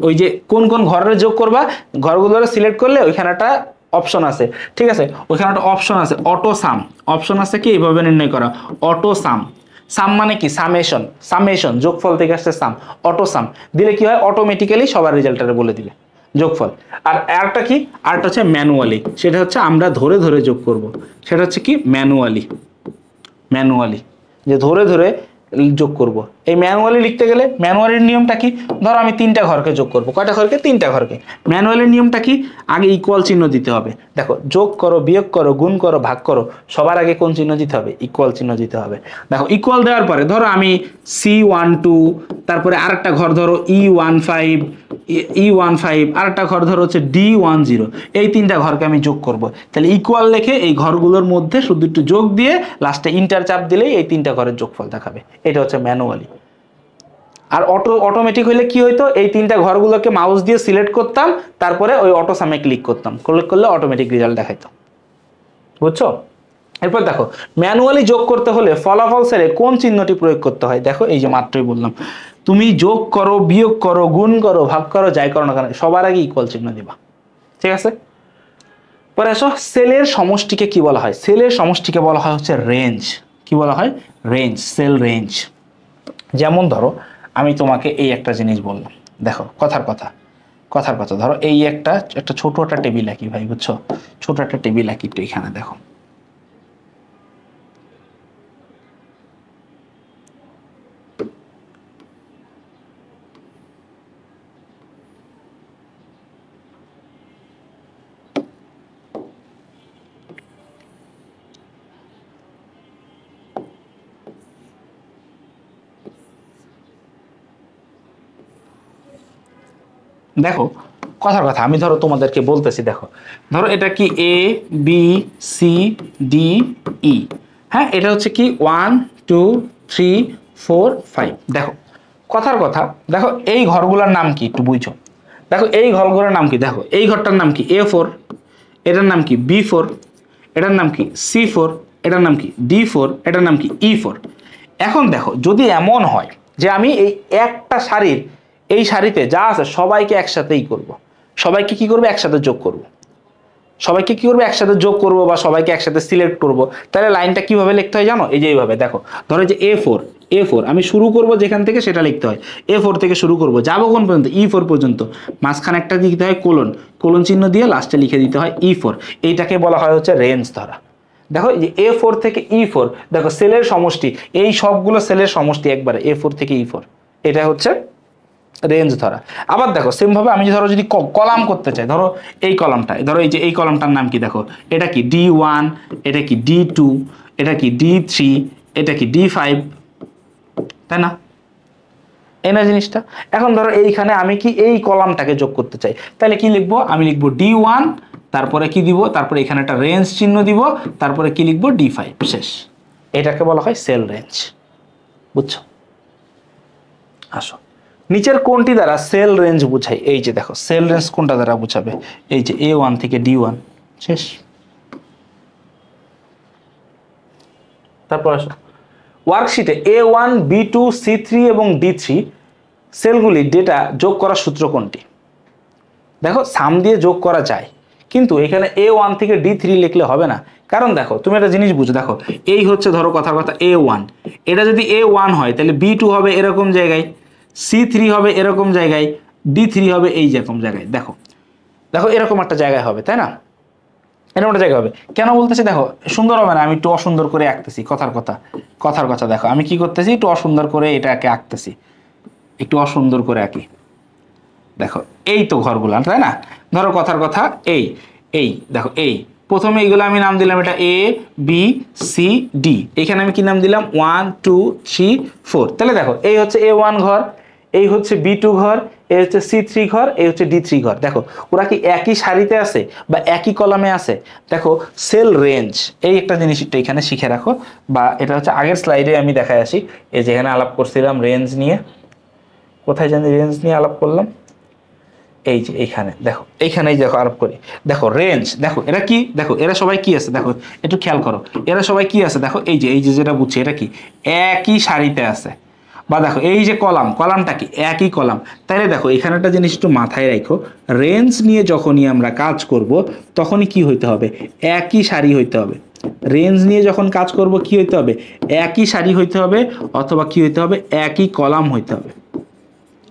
ওই যে কোন কোন ঘরের যোগ করবা, ঘরগুলো সিলেক্ট করলে ওইখানে একটা অপশন আছে, ঠিক আছে, ওইখানে একটা অপশন আছে অটো সাম, অপশন আছে কি এইভাবে নির্ণয় করা অটো সাম। সাম মানে কি সামেশন, সামেশন যোগফল থেকে আসছে সাম, অটো সাম দিলে কি হয় অটোমেটিক্যালি সবার রেজাল্টটা বলে দিবে যোগফল। আর আরেকটা কি, আরেকটা হচ্ছে ম্যানুয়ালি, সেটা হচ্ছে আমরা ধরে ধরে যোগ করব, সেটা হচ্ছে কি ম্যানুয়ালি, ম্যানুয়ালি যে ধরে ধরে যোগ করব। এই ম্যানুয়ালি লিখতে গেলে ম্যানুয়ালির নিয়মটা কি, ধরো আমি 3টা ঘরকে যোগ করব, কয়টা ঘরকে 3টা ঘরকে। ম্যানুয়ালির নিয়মটা কি, আগে ইকুয়াল চিহ্ন দিতে হবে। দেখো যোগ করো বিয়োগ করো গুণ করো ভাগ করো, সবার আগে কোন চিহ্ন দিতে হবে, ইকুয়াল চিহ্ন দিতে হবে। দেখো ইকুয়াল দেওয়ার পরে ধরো আমি C12, তারপরে আরেকটা ঘর ধরো E15, E15, আরেকটা ঘর ধরো হচ্ছে D10, এই 3টা ঘরকে আমি যোগ করব। তাহলে ইকুয়াল লিখে এই ঘরগুলোর মধ্যে শুধু একটু যোগ দিয়ে লাস্টে ইন্টার চাপ দিলেই এই 3টা ঘরের যোগফল দেখাবে। এটা হচ্ছে ম্যানুয়ালি। আর অটোমেটিক হইলে কি হইতো, এই 3টা ঘরগুলোকে মাউস দিয়ে সিলেক্ট করতাম, তারপরে ওই অটো সামে ক্লিক করতাম, ক্লিক করলে অটোমেটিক রেজাল্ট দেখাইতো। বুঝছো? এরপর দেখো ম্যানুয়ালি যোগ করতে হলে ফলাফল সেলে কোন চিহ্নটি প্রয়োগ করতে হয়। দেখো এই যে মাত্রই বললাম, তুমি যোগ করো বিয়োগ করো গুণ করো ভাগ করো যাই করো না কেন সবার আগে ইকুয়াল চিহ্ন দিবা, ঠিক আছে। পরে আসো সেলের সমষ্টিকে কি বলা হয়, সেলের সমষ্টিকে বলা হয় হচ্ছে রেঞ্জ। কি বলা হয়, রেঞ্জ, সেল রেঞ্জ। যেমন ধরো আমি তোমাকে এই একটা জিনিস বললাম, দেখো কথার কথা ধরো এই একটা ছোট একটা টেবিল আঁকি ভাই, বুঝছো, ছোট একটা টেবিল আঁকি তো এখানে দেখো, দেখো কথার কথা আমি ধরো তোমাদেরকে বলতেছি, দেখো ধরো এটা কি A B C D E, হ্যাঁ এটা হচ্ছে কি 1 2 3 4 5। দেখো কথার কথা, দেখো এই ঘরগুলোর নাম কি একটু বুঝছো। দেখো এই ঘরগুলোর নাম কি, দেখো এই ঘরটার নাম কি A4, এটার নাম কি B4, এটার নাম কি C4, এটার নাম কি D4, এটার নাম কি E4। এখন দেখো যদি এমন হয় যে আমি এই একটা শাড়ির এই শাড়িতে যা আছে সবাইকে একসাথেই করব, সবাইকে কি করবো একসাথে যোগ করব, সবাইকে কি করবো একসাথে যোগ করব বা সবাইকে একসাথে সিলেক্ট করব, তাহলে লাইনটা কিভাবে লিখতে হয় জানো, এই যে এইভাবে। দেখো ধরো যে A4 আমি শুরু করব যেখান থেকে সেটা লিখতে হয়, A4 থেকে শুরু করব যাবো কোন পর্যন্ত E4 পর্যন্ত, মাঝখানে একটা দিতে হয় কোলন চিহ্ন দিয়ে লাস্টে লিখে দিতে হয় E4। এইটাকে বলা হয় হচ্ছে রেঞ্জ ধরা। দেখো এই যে A4 থেকে E4, দেখো সেলের সমষ্টি, এই সবগুলো সেলের সমষ্টি একবারে A4 থেকে E4, এটা হচ্ছে রেঞ্জ ধরা। আবার দেখো সেম ভাবে আমি ধরো যদি কলাম করতে চাই, ধরো এই কলামটা, ধরো এই যে এই কলামটার নাম কি, দেখো এটা কি D1, এটা কি D2, এটা কি D3, এটা কি D5, তাই না, এই না জিনিসটা। এখন ধরো এইখানে আমি কি এই কলামটাকে যোগ করতে চাই, তাহলে কি লিখবো, আমি লিখবো D1, তারপরে কি দিব, তারপরে এখানে একটা রেঞ্জ চিহ্ন দিব, তারপরে কি লিখবো D5, শেষ। এটাকে বলা হয় সেল রেঞ্জ, বুঝছো। আসো নিচের কোনটি দ্বারা সেল রেঞ্জ বুঝাই, এই যে দেখো সেল রেঞ্জ কোনটা দ্বারা বুঝাবে, এই যে A1 থেকে D1, শেষ। তারপর আসো ওয়ার্কশিটে A1 B2 C3 এবং D3 সেলগুলি ডেটা যোগ করার সূত্র কোনটি। দেখো সাম দিয়ে যোগ করা যায়, কিন্তু এখানে A1 থেকে D3 লিখলে হবে না, কারণ দেখো তুমি একটা জিনিস বুঝো, দেখো এই হচ্ছে ধরো কথার কথা A1, এটা যদি A1 হয় তাহলে B2 হবে এরকম জায়গায়, C3 হবে এরকম জায়গায়, D3 হবে এই যেরকম জায়গায়। দেখো দেখো এরকম একটা জায়গায় হবে, তাই না, এরকম একটা জায়গা হবে। কেন বলতেছি, দেখো সুন্দর হবে না, আমি একটু অসুন্দর করে আঁকতেছি, কথার কথা দেখো আমি কি করতেছি, একটু অসুন্দর করে এটাকে আঁকতেছি, একটু অসুন্দর করে আঁকি। দেখো এই তো ঘরগুলা, তাই না, ধরো কথার কথা এই দেখো এই প্রথমে এইগুলো আমি নাম দিলাম এটা A B C D, এখানে আমি কি নাম দিলাম 1 2 3 4। তাহলে দেখো এই হচ্ছে A1 ঘর, এই হচ্ছে B2 ঘর, এই হচ্ছে C3 ঘর, এই হচ্ছে D3 ঘর। দেখো ওরা কি একই সারিতে আছে বা একই কলামে আছে। দেখো সেল রেঞ্জ এই একটা জিনিস একটু এখানে শিখে রাখো, বা এটা হচ্ছে আগের স্লাইডে আমি দেখায় আসি, এই যেখানে আলাপ করছিলাম রেঞ্জ নিয়ে, কোথায় জানি রেঞ্জ নিয়ে আলাপ করলাম, এই যে এইখানে দেখো, এইখানেই দেখো আরোপ করি, দেখো রেঞ্জ, দেখো এরা কি, দেখো এরা সবাই কি আছে, দেখো একটু খেয়াল করো, এরা সবাই কি আছে, দেখো এই যে যেটা বুঝছি এটা কি একই সারিতে আছে, বা দেখো এই যে কলাম, কলামটা কি একই কলাম, তাইলে দেখো এখানে একটা জিনিস একটু মাথায় রাখো, রেঞ্জ নিয়ে যখনই আমরা কাজ করব তখনই কি হইতে হবে, একই সারি হইতে হবে। রেঞ্জ নিয়ে যখন কাজ করব কি হইতে হবে, একই সারি হইতে হবে, অথবা কি হইতে হবে, একই কলাম হইতে হবে,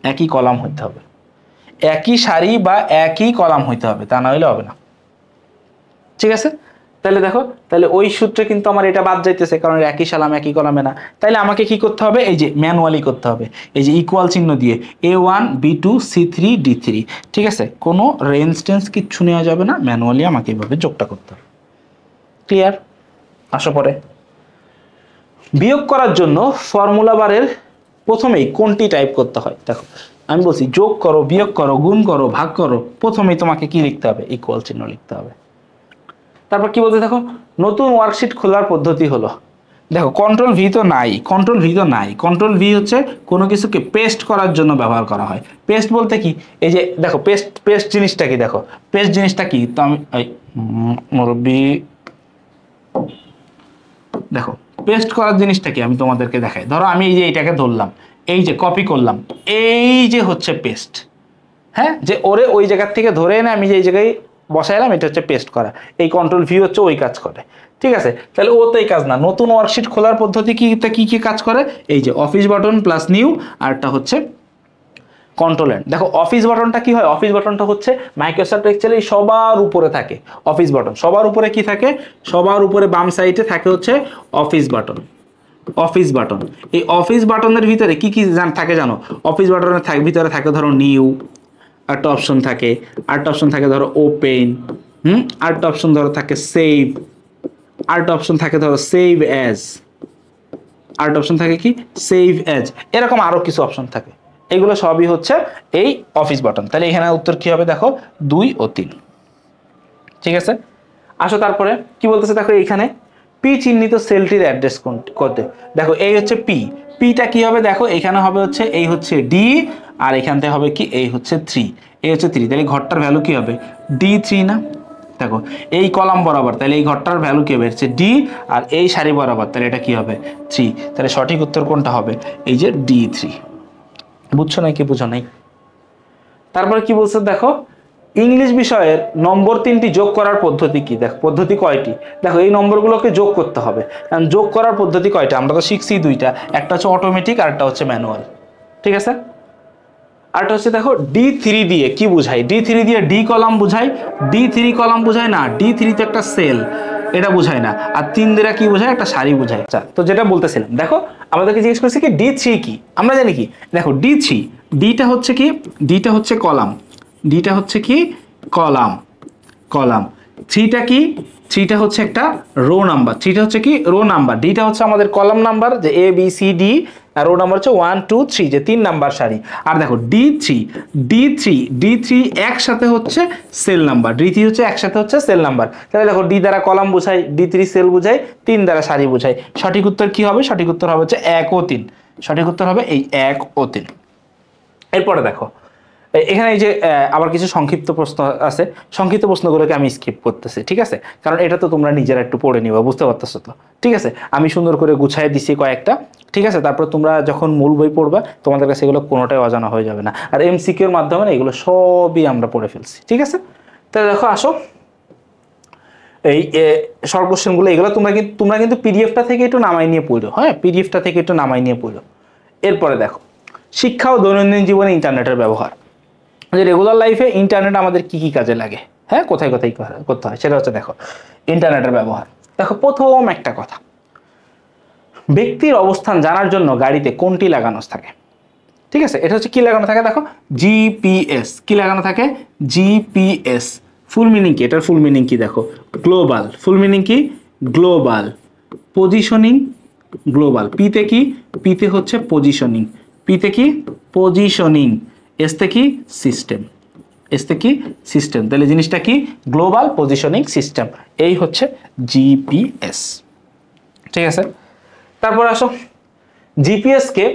একই কলাম হইতে হবে, একই সারি বা একই কলাম হইতে হবে, তা না হইলে হবে না। ঠিক আছে, তাহলে দেখো, তাহলে ওই সূত্রে কিন্তু আমার এটা বাদ যাইতেছে, কারণ একই সালাম একই কলামে না। তাইলে আমাকে কি করতে হবে, এই যে ম্যানুয়ালি করতে হবে, এই যে ইকুয়াল চিহ্ন দিয়ে A1 B2 C3 D3। ঠিক আছে, কোনো রেঞ্জ টেন্স কিচ্ছু নেওয়া যাবে না, ম্যানুয়ালি আমাকে এইভাবে যোগটা করতে হবে। ক্লিয়ার? আসো পরে, বিয়োগ করার জন্য ফর্মুলা বারের প্রথমেই কোনটি টাইপ করতে হয়। দেখো আমি বলছি যোগ করো, বিয়োগ করো, গুণ করো, ভাগ করো, প্রথমেই তোমাকে কি লিখতে হবে, ইকুয়াল চিহ্ন লিখতে হবে। তারপর কি বলতে, দেখো নতুন ওয়ার্কশিট খোলার পদ্ধতি হলো, দেখো কন্ট্রোল ভি তো নাই, কন্ট্রোল ভি তো নাই, কন্ট্রোল ভি হচ্ছে কোনো কিছুকে পেস্ট করার জন্য ব্যবহার করা হয়। পেস্ট বলতে কি, এই যে দেখো পেস্ট, পেস্ট জিনিসটা কি, দেখো পেস্ট জিনিসটা কি, তো আমি মুরব্বি দেখো পেস্ট করার জিনিসটা কি আমি তোমাদেরকে দেখাই। ধরো আমি এই যে এইটাকে ধরলাম, এই যে কপি করলাম, এই যে হচ্ছে পেস্ট। হ্যাঁ, যে ওরে ওই জায়গার থেকে ধরে এনে আমি যে এই জায়গায় বসাইলাম, এটা হচ্ছে পেস্ট করা। এই কন্ট্রোল ভি হচ্ছে ওই কাজ করে। ঠিক আছে, তাহলে ও তো এই কাজ না। নতুন ওয়ার্কশিট খোলার পদ্ধতি কি কি কাজ করে, এই যে অফিস বাটন প্লাস নিউ, আরটা হচ্ছে কন্ট্রোল এন্ড। দেখো অফিস বাটনটা কি হয়, অফিস বাটনটা হচ্ছে মাইক্রোসফট এক্সেলে সবার উপরে থাকে অফিস বাটন। সবার উপরে কি থাকে, সবার উপরে বাম সাইডে থাকে হচ্ছে অফিস বাটন। অফিস বাটন, এই অফিস বাটনের ভিতরে কি কি থাকে জানো, অফিস বাটনের ভিতরে থাকে ধরো নিউ, আরেকটা অপশন থাকে, আরেকটা অপশন থাকে ধরো ওপেন, আরেকটা অপশন ধরো থাকে সেভ, আরেকটা অপশন থাকে ধরো সেভ অ্যাজ, আরেকটা অপশন থাকে কি সেভ অ্যাজ, এরকম আরো কিছু অপশন থাকে। এগুলো সবই হচ্ছে এই অফিস বাটন। তাহলে এখানে উত্তর কি হবে, দেখো 2 ও 3। ঠিক আছে, আসো তারপরে কি বলতেছে, দেখো এইখানে পি চিহ্নিত সেলটির অ্যাড্রেস করতে। দেখো এই হচ্ছে পি, পিটা কি হবে, দেখো এখানে হবে হচ্ছে এই হচ্ছে ডি, আর এখান থেকে হবে কি এই হচ্ছে 3, এই হচ্ছে 3। তাহলে ঘরটার ভ্যালু কি হবে, D3 না। দেখো এই কলাম বরাবর, তাহলে এই ঘরটার ভ্যালু কি হবে, হচ্ছে ডি, আর এই সারি বরাবর, তাহলে এটা কি হবে 3। তাহলে সঠিক উত্তর কোনটা হবে, এই যে D3। বুঝছো না কি বুঝো নাই? তারপরে কি বলছে, দেখো ইংলিশ বিষয়ের নম্বর 3টি যোগ করার পদ্ধতি কি, দেখো পদ্ধতি কয়টি। দেখো এই নম্বরগুলোকে যোগ করতে হবে, কারণ যোগ করার পদ্ধতি কয়টা আমরা তো শিখছি দুইটা, একটা হচ্ছে অটোমেটিক আর একটা হচ্ছে ম্যানুয়াল। ঠিক আছে, আরটা হচ্ছে দেখো D3 দিয়ে কি বুঝাই, D3 দিয়ে ডি কলাম বুঝাই, D3 কলাম বুঝায় না, D3 তো একটা সেল, এটা বুঝায় না। আর 3 দ্বারা কি বোঝায়, একটা সারি বোঝায়। আচ্ছা, তো যেটা বলতেছিলাম, দেখো আমাদেরকে জিজ্ঞেস করছে কি D3 কি, আমরা জানি কি, দেখো D3, ডিটা হচ্ছে কি, ডিটা হচ্ছে কলাম, ডিটা হচ্ছে কি কলাম, কলাম। থ্রিটা কি, থ্রিটা হচ্ছে একটা রো নাম্বার, থ্রিটা হচ্ছে কি রো নাম্বার, ডিটা হচ্ছে আমাদের কলাম নাম্বার, যে ABCD, আর রো নাম্বার হচ্ছে 1 2 3, যে 3 নাম্বার সারি। আর দেখো D3 একসাথে হচ্ছে সেল নাম্বার, D3 হচ্ছে একসাথে হচ্ছে সেল নাম্বার। তাহলে দেখো ডি দ্বারা কলাম বোঝাই, D3 সেল বোঝাই, 3 দ্বারা সারি বোঝাই। সঠিক উত্তর কি হবে, সঠিক উত্তর হবে হচ্ছে 1 ও 3। সঠিক উত্তর হবে এই 1 ও 3। এরপরে দেখো এখানে এই যে আবার কিছু সংক্ষিপ্ত প্রশ্ন আছে, সংক্ষিপ্ত প্রশ্নগুলোকে আমি স্কিপ করতেছি। ঠিক আছে, কারণ এটা তো তোমরা নিজেরা একটু পড়ে নিবা, বুঝতে পারতেছো তো। ঠিক আছে, আমি সুন্দর করে গুছাই দিছি কয়েকটা। ঠিক আছে, তারপর তোমরা যখন মূল বই পড়বা তোমাদের কাছে এগুলো কোনোটাই অজানা হয়ে যাবে না। আর MCQ এর মাধ্যমে না এগুলো সবই আমরা পড়ে ফেলছি। ঠিক আছে, তাহলে দেখো আসো এই শর্ট কোশ্চেনগুলো, এগুলো তোমরা কিন্তু পিডিএফটা থেকে একটু নামাই নিয়ে পড়ো। হ্যাঁ, পিডিএফটা থেকে একটু নামাই নিয়ে পড়ো। এরপরে দেখো শিক্ষা ও দৈনন্দিন জীবনে ইন্টারনেটের ব্যবহার, যে রেগুলার লাইফে ইন্টারনেট আমাদের কি কি কাজে লাগে, হ্যাঁ কোথায় কোথায় করতে হয়, সেটা হচ্ছে দেখো ইন্টারনেটের ব্যবহার। দেখো প্রথম একটা কথা, ব্যক্তির অবস্থান জানার জন্য গাড়িতে কোনটি লাগানো থাকে। ঠিক আছে, এটা হচ্ছে কি লাগানো থাকে, দেখো জিপিএস। কি লাগানো থাকে, জিপিএস। ফুল মিনিং কি, এটার ফুল মিনিং কি, দেখো গ্লোবাল। ফুল মিনিং কি, গ্লোবাল পজিশনিং, গ্লোবাল। পিতে কি, পিতে হচ্ছে পজিশনিং, পিতে কি পজিশনিং, এসতে কি সিস্টেম, এসতে কি সিস্টেম। তাহলে জিনিসটা কি, গ্লোবাল পজিশনিং সিস্টেম, এই হচ্ছে জিপিএস। ঠিক আছে, তারপর আসো জিপিএস কে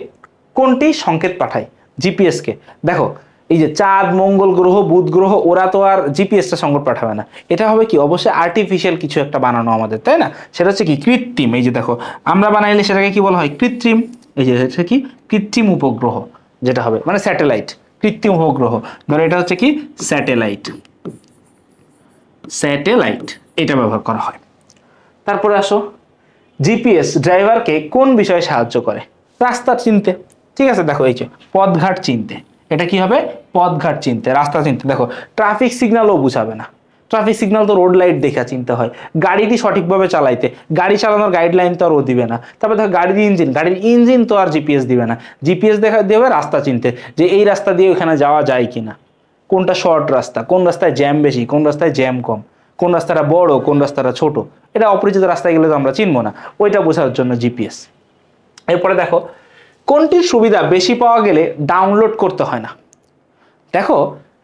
কোনটি সংকেত পাঠায়। জিপিএস কে দেখো এই যে চাঁদ, মঙ্গল গ্রহ, বুধ গ্রহ, ওরা তো আর জিপিএসটা সংকেত পাঠাবে না। এটা হবে কি, অবশ্যই আর্টিফিশিয়াল কিছু একটা বানানো আমাদের, তাই না? সেটা হচ্ছে কি কৃত্রিম। এই যে দেখো আমরা বানাইলে সেটাকে কি বলা হয়, কৃত্রিম। এই যে এটা কি কৃত্রিম উপগ্রহ যেটা হবে, মানে স্যাটেলাইট, কৃত্রিম উপগ্রহ। ধরো এটা হচ্ছে কি স্যাটেলাইট, স্যাটেলাইট এটা ব্যবহার করা হয়। তারপরে আসো, জিপিএস ড্রাইভারকে কোন বিষয়ে সাহায্য করে? রাস্তা চিনতে। ঠিক আছে, দেখো এই যে পথঘাট চিনতে, এটা কি হবে পথঘাট চিনতে, রাস্তা চিনতে। দেখো ট্রাফিক সিগন্যালও বুঝাবে না, ট্রাফিক সিগন্যাল তো রোড লাইট দেখা চিনতে হয়, গাড়িটি সঠিকভাবে চালাইতে, গাড়ি চালানোর গাইডলাইন তো আর ও দিবে না। তারপরে দেখো গাড়ির ইঞ্জিন তো আর জিপিএস দিবে না, জিপিএস দেখা দেবে রাস্তা চিনতে, যে এই রাস্তা দিয়ে ওখানে যাওয়া যায় কিনা, কোনটা শর্ট রাস্তা, কোন রাস্তায় জ্যাম বেশি, কোন রাস্তায় জ্যাম কম, কোন রাস্তাটা বড়, কোন রাস্তাটা ছোট। এটা অপরিচিত রাস্তায় গেলে তো আমরা চিনবো না, ওইটা বোঝার জন্য জিপিএস। এরপরে দেখো, কোনটির সুবিধা বেশি পাওয়া গেলে ডাউনলোড করতে হয় না? দেখো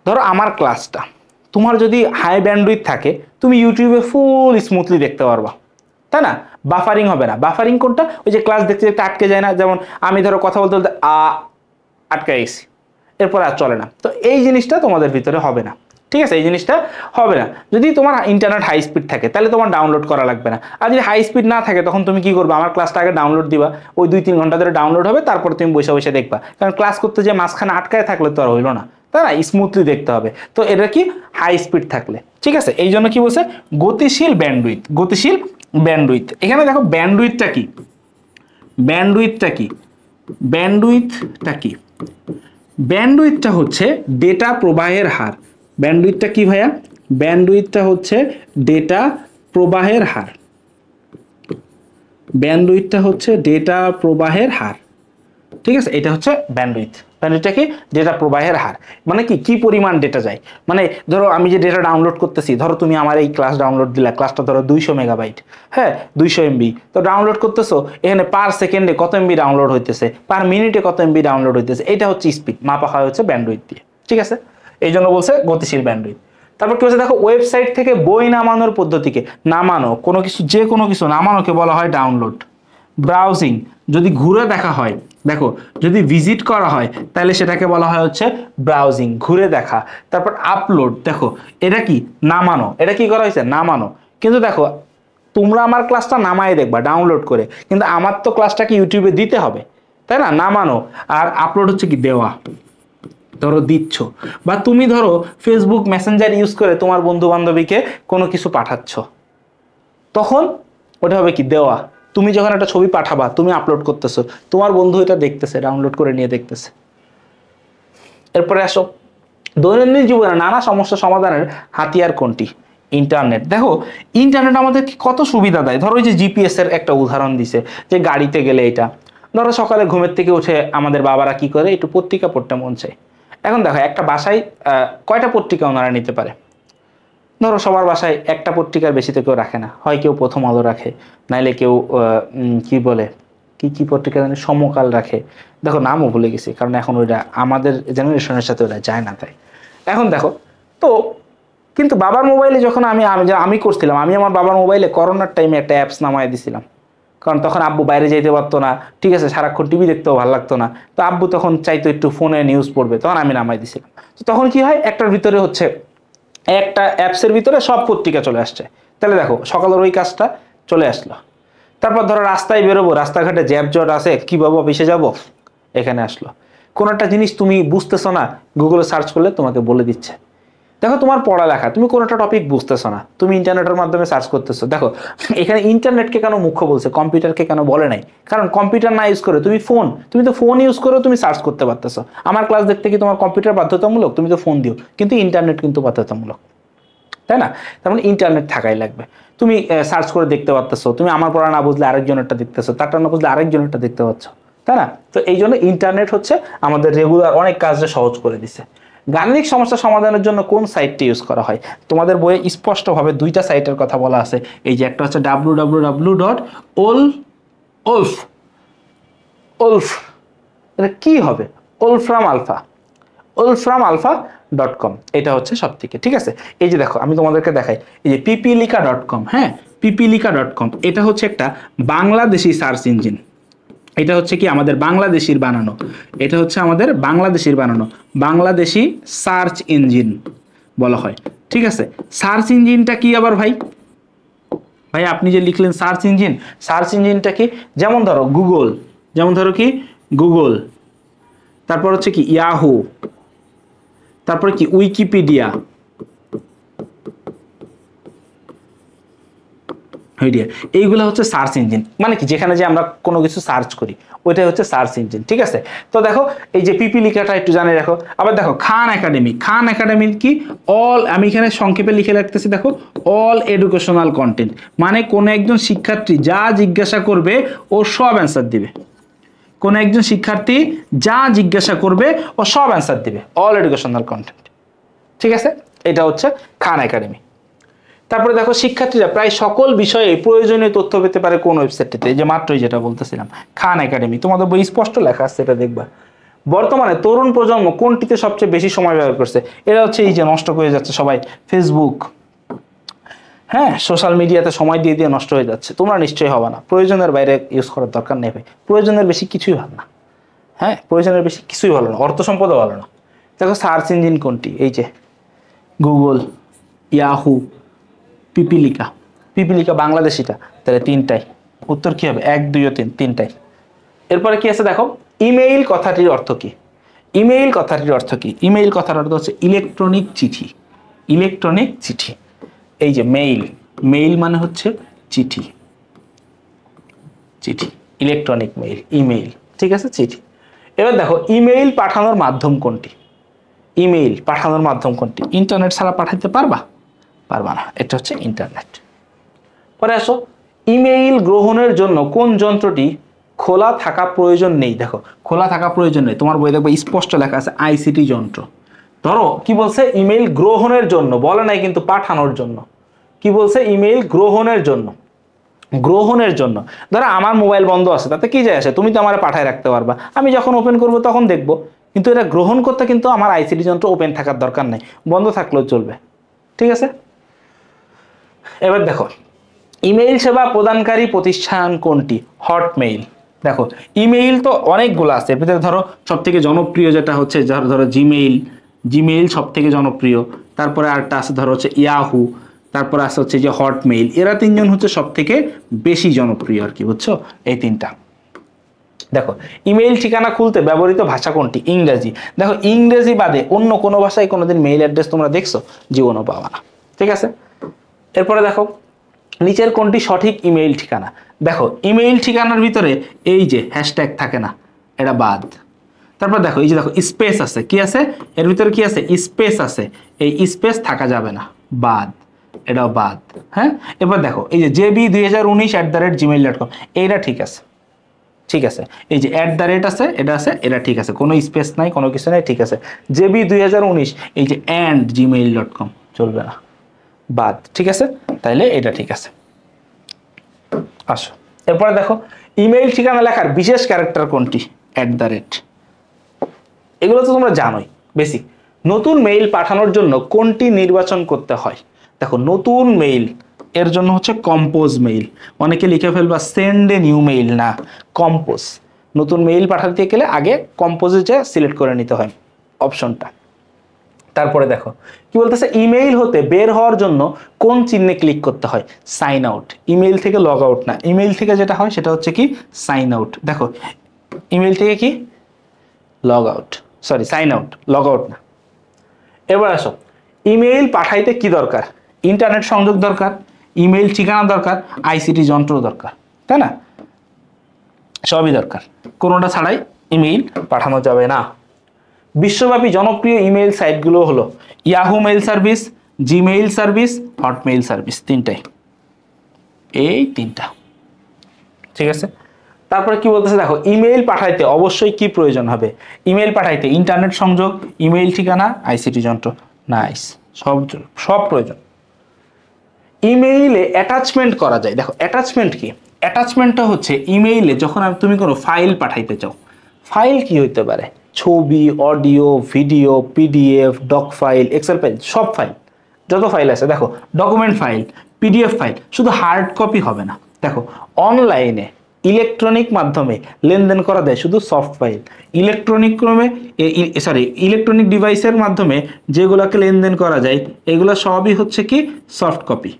ধরো আমার ক্লাসটা, তোমার যদি হাই ব্যান্ডউইথ থাকে তুমি ইউটিউবে ফুল স্মুথলি দেখতে পারবা, তাই না? বাফারিং হবে না। বাফারিং কোনটা? ওই যে ক্লাস দেখতে দেখতে আটকে যায় না, যেমন আমি ধরো কথা বলতে বলতে আটকে গেছি, এরপর আর চলে না। তো এই জিনিসটা তোমাদের ভিতরে হবে না, ঠিক আছে? এই জিনিসটা হবে না। যদি তোমার ইন্টারনেট হাই স্পিড থাকে তাহলে তোমার ডাউনলোড করা লাগবে না, আর যদি হাই স্পিড না থাকে তখন তুমি কি করবে, আমার ক্লাসটা আগে ডাউনলোড দিবা, ওই 2-3 ঘন্টা ধরে ডাউনলোড হবে, তারপর তুমি বসে বসে দেখবা। কারণ ক্লাস করতে যে মাঝখানে আটকায় থাকলে তো আর হইলো না, তাই না? স্মুথলি দেখতে হবে। তো এটা কি হাই স্পিড থাকলে, ঠিক আছে? এই জন্য কি বলছে গতিশীল ব্যান্ডউইথ, গতিশীল ব্যান্ডউইথ। এখানে দেখো ব্যান্ডউইথটা কি, ব্যান্ডউইথটা কি, ব্যান্ডউইথটা কি? ব্যান্ডউইথটা হচ্ছে ডেটা প্রবাহের হার। ব্যান্ডউইথটা কি ভাইয়া? ব্যান্ডউইথটা হচ্ছে ডেটা প্রবাহের হার, ব্যান্ডউইথটা হচ্ছে ডেটা প্রবাহের হার, ঠিক আছে? এটা হচ্ছে ব্যান্ডউইথ। ব্যান্ডউইথটা কি? ডেটা প্রবাহের হার। মানে কি কি পরিমাণ ডেটা যায়, মানে ধরো আমি যে ডেটা ডাউনলোড করতেছি, ধরো তুমি আমার এই ক্লাস ডাউনলোড দিলা, ক্লাসটা ধরো 200 মেগাবাইট, হ্যাঁ 200 এমবি, তো ডাউনলোড করতেছো, এখানে পার সেকেন্ডে কত এমবি ডাউনলোড হইতেছে, পার মিনিটে কত এমবি ডাউনলোড হইতেছে, এটা হচ্ছে স্পিড, মাপা হয় হচ্ছে ব্যান্ডউইথ দিয়ে, ঠিক আছে? এই জন্য বলছে গতিশীল ব্যান্ডউইথ। তারপর কি হচ্ছে দেখো, ওয়েবসাইট থেকে বই নামানোর পদ্ধতিকে, নামানো কোনো কিছু, যে কোনো কিছু নামানোকে বলা হয় ডাউনলোড। ব্রাউজিং, যদি ঘুরে দেখা হয়, দেখো যদি ভিজিট করা হয় তাহলে সেটাকে বলা হয় হচ্ছে ব্রাউজিং, ঘুরে দেখা। তারপর আপলোড, দেখো এটা কি নামানো, এটা কি করা হয়েছে নামানো। কিন্তু দেখো তোমরা আমার ক্লাসটা নামাই দেখবা ডাউনলোড করে, কিন্তু আমার তো ক্লাসটাকে ইউটিউবে দিতে হবে, তাই না? নামানো। আর আপলোড হচ্ছে কি দেওয়া, ধরো দিচ্ছ, বা তুমি ধরো ফেসবুক মেসেঞ্জার ইউজ করে তোমার বন্ধু বান্ধবীকে কোনো কিছু পাঠাচ্ছ, তখন ওটা হবে কি দেওয়া। তুমি যখন একটা ছবি পাঠাবা, তুমি আপলোড করতেছো, তোমার বন্ধু এটা দেখতেছে, ডাউনলোড করে নিয়ে দেখতেছে। এরপরে আসো, দৈনন্দিন জীবনে নানা সমস্যা সমাধানের হাতিয়ার কোনটি? ইন্টারনেট। দেখো ইন্টারনেট আমাদের কত সুবিধা দেয়। ধরো ওই যে জিপিএস এর একটা উদাহরণ দিছে, যে গাড়িতে গেলে এটা, ধরো সকালে ঘুমের থেকে উঠে আমাদের বাবারা কি করে, একটু পত্রিকা পড়তে মন চায়। এখন দেখো একটা বাসায় কয়টা পত্রিকা ওনারা নিতে পারে? ধরো সবার বাসায় একটা পত্রিকার বেশি তো কেউ রাখে না, হয় কেউ প্রথম আলো রাখে, নাইলে কেউ কি বলে, কি কি পত্রিকা জানি, সমকাল রাখে। দেখো নামও ভুলে গেছি, কারণ এখন ওইটা আমাদের জেনারেশনের সাথে ওটা যায় না, তাই। এখন দেখো তো, কিন্তু বাবার মোবাইলে যখন আমি করছিলাম, আমি আমার বাবার মোবাইলে করোনার টাইমে একটা অ্যাপস নামায় দিছিলাম, কারণ তখন আব্বু বাইরে যেতে পারতো না, ঠিক আছে, সারাক্ষণ টিভি দেখতেও ভালো লাগতো না, তো আব্বু তখন চাইতো একটু ফোনে নিউজ পড়বে, তখন আমি নামাই দিছিলাম। তো তখন কি হয়, একটার ভিতরে হচ্ছে একটা অ্যাপসের ভিতরে সব পত্রিকা চলে আসছে। তাহলে দেখো সকালের ওই কাজটা চলে আসলো। তারপর ধরো রাস্তায় বেরোবো, রাস্তাঘাটে জ্যাম জট আছে, কীভাবে অফিসে যাব, এখানে আসলো। কোনো একটা জিনিস তুমি বুঝতেছো না, গুগলে সার্চ করলে তোমাকে বলে দিচ্ছে। দেখো তোমার পড়ালেখা, তুমি কোনো একটা টপিক বুঝতেছো না, তুমি ইন্টারনেটের মাধ্যমে সার্চ করতেছো। দেখো এখানে ইন্টারনেটকে কেন মুখ্য বলছে, কম্পিউটারকে কেন বলে নাই? কারণ কম্পিউটার না ইউজ করে তুমি তো ফোন ইউজ করেও তুমি সার্চ করতে পারতেছো। আমার ক্লাস দেখতে কি তোমার কম্পিউটার বাধ্যতামূলক? তুমি তো ফোন দিও, কিন্তু ইন্টারনেট কিন্তু বাধ্যতামূলক, তাই না? তার মানে ইন্টারনেট থাকাই লাগবে। তুমি সার্চ করে দেখতে পারতেছো, তুমি আমার পড়া না বুঝলে আরেকজনেরটা দেখতেছো, তারটা না বুঝলে আরেকজনেরটা দেখতে পাচ্ছ, তাই না? তো এই জন্য ইন্টারনেট হচ্ছে আমাদের রেগুলার অনেক কাজটা সহজ করে দিছে। গাণিতিক সমস্যা সমাধানের জন্য কোন সাইটটি ইউজ করা হয়? তোমাদের বইয়ে স্পষ্টভাবে দুইটা সাইটের কথা বলা আছে। এই যে একটা হচ্ছে www.olf, এটা কি হবে? wolframalpha.com, এটা হচ্ছে সব থেকে, ঠিক আছে? এই যে দেখো আমি তোমাদেরকে দেখাই, এই যে pipilika.com, হ্যাঁ pipilika.com, এটা হচ্ছে একটা বাংলাদেশি সার্চ ইঞ্জিন। এটা হচ্ছে কি আমাদের বাংলাদেশির বানানো, এটা হচ্ছে আমাদের বাংলাদেশির বানানো, বাংলাদেশি সার্চ ইঞ্জিন বলা হয়, ঠিক আছে? সার্চ ইঞ্জিনটা কি আবার ভাই? ভাই আপনি যে লিখলেন সার্চ ইঞ্জিন, সার্চ ইঞ্জিনটা কি? যেমন ধরো গুগল, যেমন ধরো কি গুগল, তারপর হচ্ছে কি ইয়াহু, তারপরে কি উইকিপিডিয়া, এইগুলো হচ্ছে সার্চ ইঞ্জিন। মানে কি যেখানে যে আমরা কোনো কিছু সার্চ করি ওইটাই হচ্ছে সার্চ ইঞ্জিন। ঠিক আছে, তো দেখো এই যে পিপিলিকাটা একটু জানে রাখো। আবার দেখো খান একাডেমি, খান একাডেমি কি অল, আমি এখানে সংক্ষেপে লিখে রাখতেছি, দেখো অল এডুকেশনাল কন্টেন্ট, মানে কোনো একজন শিক্ষার্থী যা জিজ্ঞাসা করবে ও সব অ্যান্সার দিবে। কোনো একজন শিক্ষার্থী যা জিজ্ঞাসা করবে ও সব অ্যান্সার দিবে, অল এডুকেশনাল কন্টেন্ট। ঠিক আছে, এটা হচ্ছে খান একাডেমি। তারপরে দেখো শিক্ষার্থীরা প্রায় সকল বিষয়ে প্রয়োজনীয় তথ্য পেতে পারে কোন ওয়েবসাইটটিতে, এই যে মাত্রই যেটা বলতেছিলাম খান একাডেমি, তোমাদের বই স্পষ্ট লেখা আছে, এটা দেখবা। বর্তমানে তরুণ প্রজন্ম কোনটিতে সবচেয়ে বেশি সময় ব্যবহার করছে? এটা হচ্ছে এই যে নষ্ট করে যাচ্ছে সবাই, ফেসবুক, হ্যাঁ সোশ্যাল মিডিয়াতে সময় দিয়ে দিয়ে নষ্ট হয়ে যাচ্ছে। তোমরা নিশ্চয়ই হবে না, প্রয়োজনের বাইরে ইউজ করার দরকার নেই ভাই, প্রয়োজনের বেশি কিছুই ভালো না। হ্যাঁ প্রয়োজনের বেশি কিছুই ভালো না, অর্থ সম্পদও ভালো না। দেখো সার্চ ইঞ্জিন কোনটি? এই যে গুগল, ইয়াহু, পিপিলিকা। পিপিলিকা বাংলাদেশিটা, তাহলে তিনটাই। উত্তর কি হবে? 1, 2 ও 3, তিনটাই। এরপরে কি আছে দেখো, ইমেইল কথাটির অর্থ কি? ইমেইল কথাটির অর্থ কি? ইমেইল কথার অর্থ হচ্ছে ইলেকট্রনিক চিঠি। ইলেকট্রনিক চিঠি, এই যে মেইল, মেইল মানে হচ্ছে চিঠি, চিঠি, ইলেকট্রনিক মেইল, ইমেইল। ঠিক আছে, চিঠি। এবার দেখো ইমেইল পাঠানোর মাধ্যম কোনটি? ইমেইল পাঠানোর মাধ্যম কোনটি? ইন্টারনেট ছাড়া পাঠাতে পারবা? পারবা না, এটা হচ্ছে ইন্টারনেট। পরে আসো, ইমেইল গ্রহণের জন্য কোন যন্ত্রটি খোলা থাকা প্রয়োজন নেই? দেখো খোলা থাকা প্রয়োজন নেই, তোমার বই দেখবে স্পষ্ট লেখা আছে আইসিটি যন্ত্র। ধরো কি বলছে? ইমেইল গ্রহণের জন্য, বলে নাই কিন্তু পাঠানোর জন্য। কি বলছে? ইমেইল গ্রহণের জন্য, গ্রহণের জন্য। ধরো আমার মোবাইল বন্ধ আছে, তাতে কি যায় আসে? তুমি তো আমার পাঠায় রাখতে পারবা, আমি যখন ওপেন করব তখন দেখবো। কিন্তু এটা গ্রহণ করতে কিন্তু আমার আইসিটি যন্ত্র ওপেন থাকার দরকার নেই, বন্ধ থাকলেও চলবে। ঠিক আছে, এবার দেখো ইমেইল সেবা প্রদানকারী প্রতিষ্ঠান কোনটি? হটমেইল। দেখো ইমেইল তো অনেকগুলো আছে, এর ভিতরে ধরো সব থেকে জনপ্রিয় যেটা হচ্ছে ধরো জিমেইল, জিমেইল সব থেকে জনপ্রিয়। তারপরে আরেকটা আছে ধরো হচ্ছে ইয়াহু, তারপরে আছে হচ্ছে যে হটমেইল। এরা তিনজন হচ্ছে সব থেকে বেশি জনপ্রিয় আর কি, বুঝছো? এই তিনটা। দেখো ইমেইল ঠিকানা খুলতে ব্যবহৃত ভাষা কোনটি? ইংরেজি। দেখো ইংরেজি বাদে অন্য কোনো ভাষায় কোনোদিন মেইল অ্যাড্রেস তোমরা দেখছো? জীবনও পাবা না। ঠিক আছে, এরপরে দেখো নিচের কোনটি সঠিক ইমেইল ঠিকানা? দেখো ইমেইল ঠিকানার ভিতরে এই যে হ্যাশট্যাগ থাকে না, এটা বাদ। তারপর দেখো এই যে দেখো স্পেস আছে, কি আছে এর ভিতরে? কি আছে? স্পেস আছে, এই স্পেস থাকা যাবে না, বাদ, এটাও বাদ। হ্যাঁ, এবার দেখো এই যে jb2019@gmail.com, এইটা ঠিক আছে, ঠিক আছে। এই যে @ আছে, এটা আছে, এটা ঠিক আছে, কোনো স্পেস নাই, কোনো কিছু নাই, ঠিক আছে। jb2019 এই যে @gmail.com চলবে না, বাদ। ঠিক আছে, তাইলে এটা ঠিক আছে। আসো এরপরে দেখো ইমেইল ঠিকানা লেখার বিশেষ ক্যারেক্টার কোনটি? @। এগুলো তো তোমরা জানোই বেসিক। নতুন মেইল পাঠানোর জন্য কোনটি নির্বাচন করতে হয়? দেখো নতুন মেইল এর জন্য হচ্ছে কম্পোজ মেইল। অনেকে লিখে ফেলবা সেন্ড এ নিউ মেইল, না, কম্পোজ। নতুন মেইল পাঠাতে গেলে আগে কম্পোজে যা সিলেক্ট করে নিতে হয় অপশনটা। তারপরে দেখো কি বলতেছে, ইমেইল হতে বের হওয়ার জন্য কোন চিহ্নে ক্লিক করতে হয়? Sign out. ইমেইল থেকে লগ আউট না, ইমেইল থেকে যেটা হয় সেটা হচ্ছে কি সাইন আউট। দেখো ইমেইল থেকে কি log out, sorry sign out, log out না। এবার আসো ইমেইল পাঠাইতে কি দরকার? ইন্টারনেট সংযোগ দরকার, ইমেইল ঠিকানা দরকার, আইসিটি যন্ত্র দরকার, তাই না? সবই দরকার, কোনোটা ছাড়াই ইমেইল পাঠানো যাবে না। বিশ্বব্যাপী জনপ্রিয় ইমেইল সাইটগুলো হলো Yahoo mail service, Gmail service, Hotmail service, তিনটাই, এই তিনটা। ঠিক আছে, তারপরে কি বলতেছে দেখো ইমেইল পাঠাইতে অবশ্যই কি প্রয়োজন হবে? ইমেইল পাঠাইতে ইন্টারনেট সংযোগ, ইমেইল ঠিকানা, আইসিটি যন্ত্র। নাইস, সব প্রয়োজন। ইমেইলে অ্যাটাচমেন্ট করা যায়। দেখো অ্যাটাচমেন্ট কি? অ্যাটাচমেন্টটা হচ্ছে ইমেইলে যখন তুমি কোনো ফাইল পাঠাইতে চাও, ফাইল কি হইতে পারে? ছবি, audio, video, PDF, doc file, excel file, সব ফাইল, যত ফাইল আছে। দেখো ডকুমেন্ট ফাইল, পিডিএফ ফাইল, শুধু হার্ড কপি হবে না। দেখো অনলাইনে ইলেকট্রনিক মাধ্যমে লেনদেন করা যায় শুধু সফট ফাইল। ইলেকট্রনিক ডিভাইসের মাধ্যমে যেগুলোকে লেনদেন করা যায় এগুলো সবই হচ্ছে কি সফট কপি,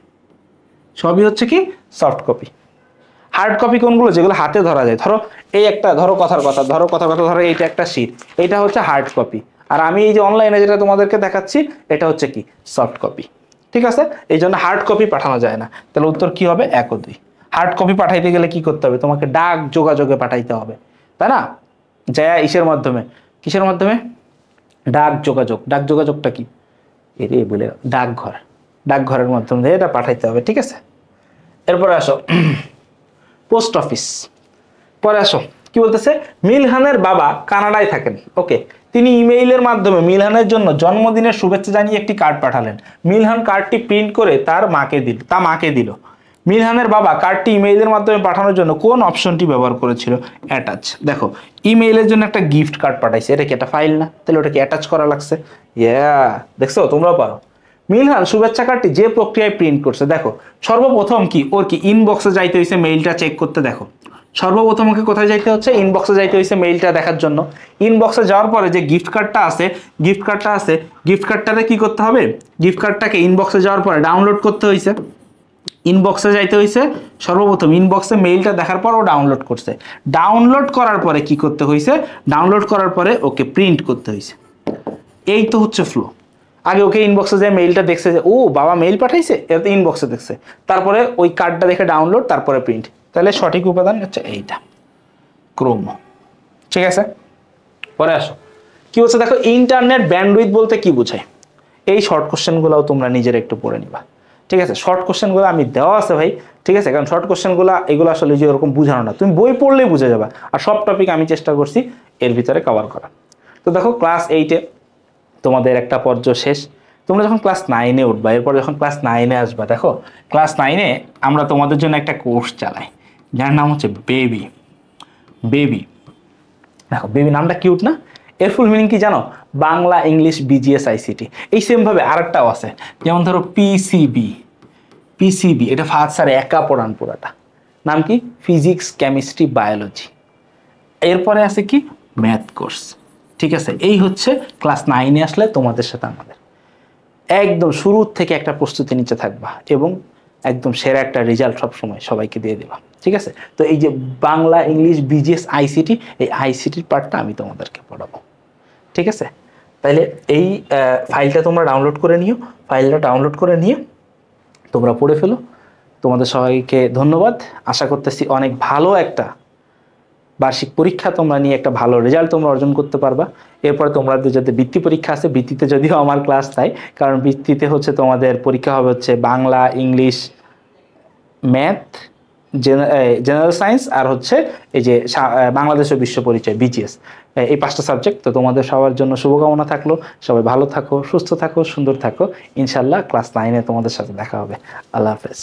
সবই হচ্ছে কি সফট কপি। হার্ড কপি কোনগুলো, যেগুলো হাতে ধরা যায়। ধরো এই একটা, ধরো কথার কথা, ধরো এইটা একটা শীট, এটা হচ্ছে হার্ড কপি। আর আমি এই যে অনলাইনে যেটা তোমাদেরকে দেখাচ্ছি, এটা হচ্ছে কি সফট কপি। ঠিক আছে, এই জন্য হার্ড কপি পাঠানো যায় না। তাহলে উত্তর কি হবে? 1 ও 2। হার্ড কপি পাঠাইতে গেলে কি করতে হবে? তোমাকে ডাক যোগাযোগে পাঠাইতে হবে, তাই না? ইসের মাধ্যমে, কিসের মাধ্যমে? ডাক যোগাযোগ। ডাক যোগাযোগটা কি? এরে বলে ডাকঘর, ডাকঘরের মাধ্যমে এটা পাঠাইতে হবে। ঠিক আছে, এরপরে আসো পোস্ট অফিস। পরে আসো কি বলতেছে, মিলহানের বাবা কানাডায় থাকেন। ওকে, তিনি ইমেইলের মাধ্যমে মিলহানের জন্য জন্মদিনের শুভেচ্ছা জানিয়ে একটি কার্ড পাঠালেন। মিলহান কার্ডটি প্রিন্ট করে তার মাকে দিল। মিলহানের বাবা কার্ডটি ইমেইলের মাধ্যমে পাঠানোর জন্য কোন অপশনটি ব্যবহার করেছিল? অ্যাটাচ। দেখো, ইমেইলের জন্য একটা গিফট কার্ড পাঠাইছে, এটা কি একটা ফাইল না? তাহলে ওটাকে অ্যাটাচ করা লাগছে। দেখছো, তোমরাও পারো। মিলহান শুভেচ্ছা কার্ডটি যে প্রক্রিয়ায় প্রিন্ট করছে, দেখো সর্বপ্রথম কি ওর কি ইনবক্সে যাইতে হয়েছে মেইলটা চেক করতে। দেখো সর্বপ্রথম ওকে কোথায় যাইতে হচ্ছে? ইনবক্সে যাইতে হয়েছে মেইলটা দেখার জন্য। ইনবক্সে যাওয়ার পরে যে গিফট কার্ডটাতে কি করতে হবে? গিফট কার্ডটাকে ইনবক্সে যাওয়ার পরে ডাউনলোড করতে হয়েছে। ইনবক্সে যাইতে হয়েছে সর্বপ্রথম, ইনবক্সে মেইলটা দেখার পর ও ডাউনলোড করছে। ডাউনলোড করার পরে কি করতে হয়েছে? ডাউনলোড করার পরে ওকে প্রিন্ট করতে হয়েছে। এই তো হচ্ছে ফ্লো। আগে ওকে ইনবক্সে যে মেইলটা দেখছে যে ও বাবা মেইল পাঠাইছে, এটা তো ইনবক্সে দেখছে, তারপরে ওই কার্ডটা দেখে ডাউনলোড, তারপরে প্রিন্ট। তাহলে সঠিক উপাদান হচ্ছে এইটা, ক্রোম। ঠিক আছে, পরে আসো কি বলছে দেখো, ইন্টারনেট ব্যান্ডউইথ বলতে কি বোঝায়? এই শর্ট কোশ্চেনগুলোও তোমরা নিজের একটু পড়ে নিবা। ঠিক আছে, শর্ট কোশ্চেনগুলো আমি দেওয়া আছে ভাই। ঠিক আছে, কারণ শর্ট কোশ্চেনগুলো এগুলো আসলে যে ওরকম বুঝানো না, তুমি বই পড়লেই বুঝে যাবা। আর সব টপিক আমি চেষ্টা করছি এর ভিতরে কভার করা। তো দেখো ক্লাস 8-এ তোমাদের একটা পর্যায় শেষ। তোমরা যখন ক্লাস 9-এ উঠবা, এরপর যখন ক্লাস 9-এ আসবা, দেখো ক্লাস 9-এ আমরা তোমাদের জন্য একটা কোর্স চালাই, যার নাম হচ্ছে বেবি। দেখো বেবি নামটা কিউট না? এর ফুল মিনিং কি জানো? Bangla English BGS ICT. এই সেমভাবে আরেকটাও আছে, যেমন ধরো পিসিবি। এটা ফাহাদ স্যার একা পড়ান পুরাটা। নাম কি? Physics, chemistry, biology. এরপরে আছে কি? Math course. ঠিক আছে, এই হচ্ছে ক্লাস 9-এ আসলে তোমাদের সাথে আমাদের একদম শুরুর থেকে একটা প্রস্তুতি নিচে থাকবা, এবং একদম সেরা একটা রেজাল্ট সবসময় সবাইকে দিয়ে দেবা। ঠিক আছে, তো এই যে বাংলা ইংলিশ বিজিএস আইসিটি, এই আইসিটির পার্টটা আমি তোমাদেরকে পড়াবো। ঠিক আছে, তাইলে এই ফাইলটা তোমরা ডাউনলোড করে নিও। ফাইলটা ডাউনলোড করে নিয়ে তোমরা পড়ে ফেলো। তোমাদের সবাইকে ধন্যবাদ। আশা করতেছি অনেক ভালো একটা বার্ষিক পরীক্ষা তোমরা নিয়ে একটা ভালো রেজাল্ট তোমরা অর্জন করতে পারবা। এরপরে তোমাদের যাতে বৃত্তি পরীক্ষা আছে, বৃত্তিতে যদিও আমার ক্লাস নাই, কারণ বৃত্তিতে হচ্ছে তোমাদের পরীক্ষা হবে হচ্ছে Bangla, English, math, general science, আর হচ্ছে এই যে বাংলাদেশ ও বিশ্ব পরিচয় বিজিএস, এই 5টা সাবজেক্ট। তো তোমাদের সবার জন্য শুভকামনা থাকলো। সবাই ভালো থাকো, সুস্থ থাকো, সুন্দর থাকো। ইনশাল্লাহ ক্লাস 9-এ তোমাদের সাথে দেখা হবে। আল্লাহ হাফেজ।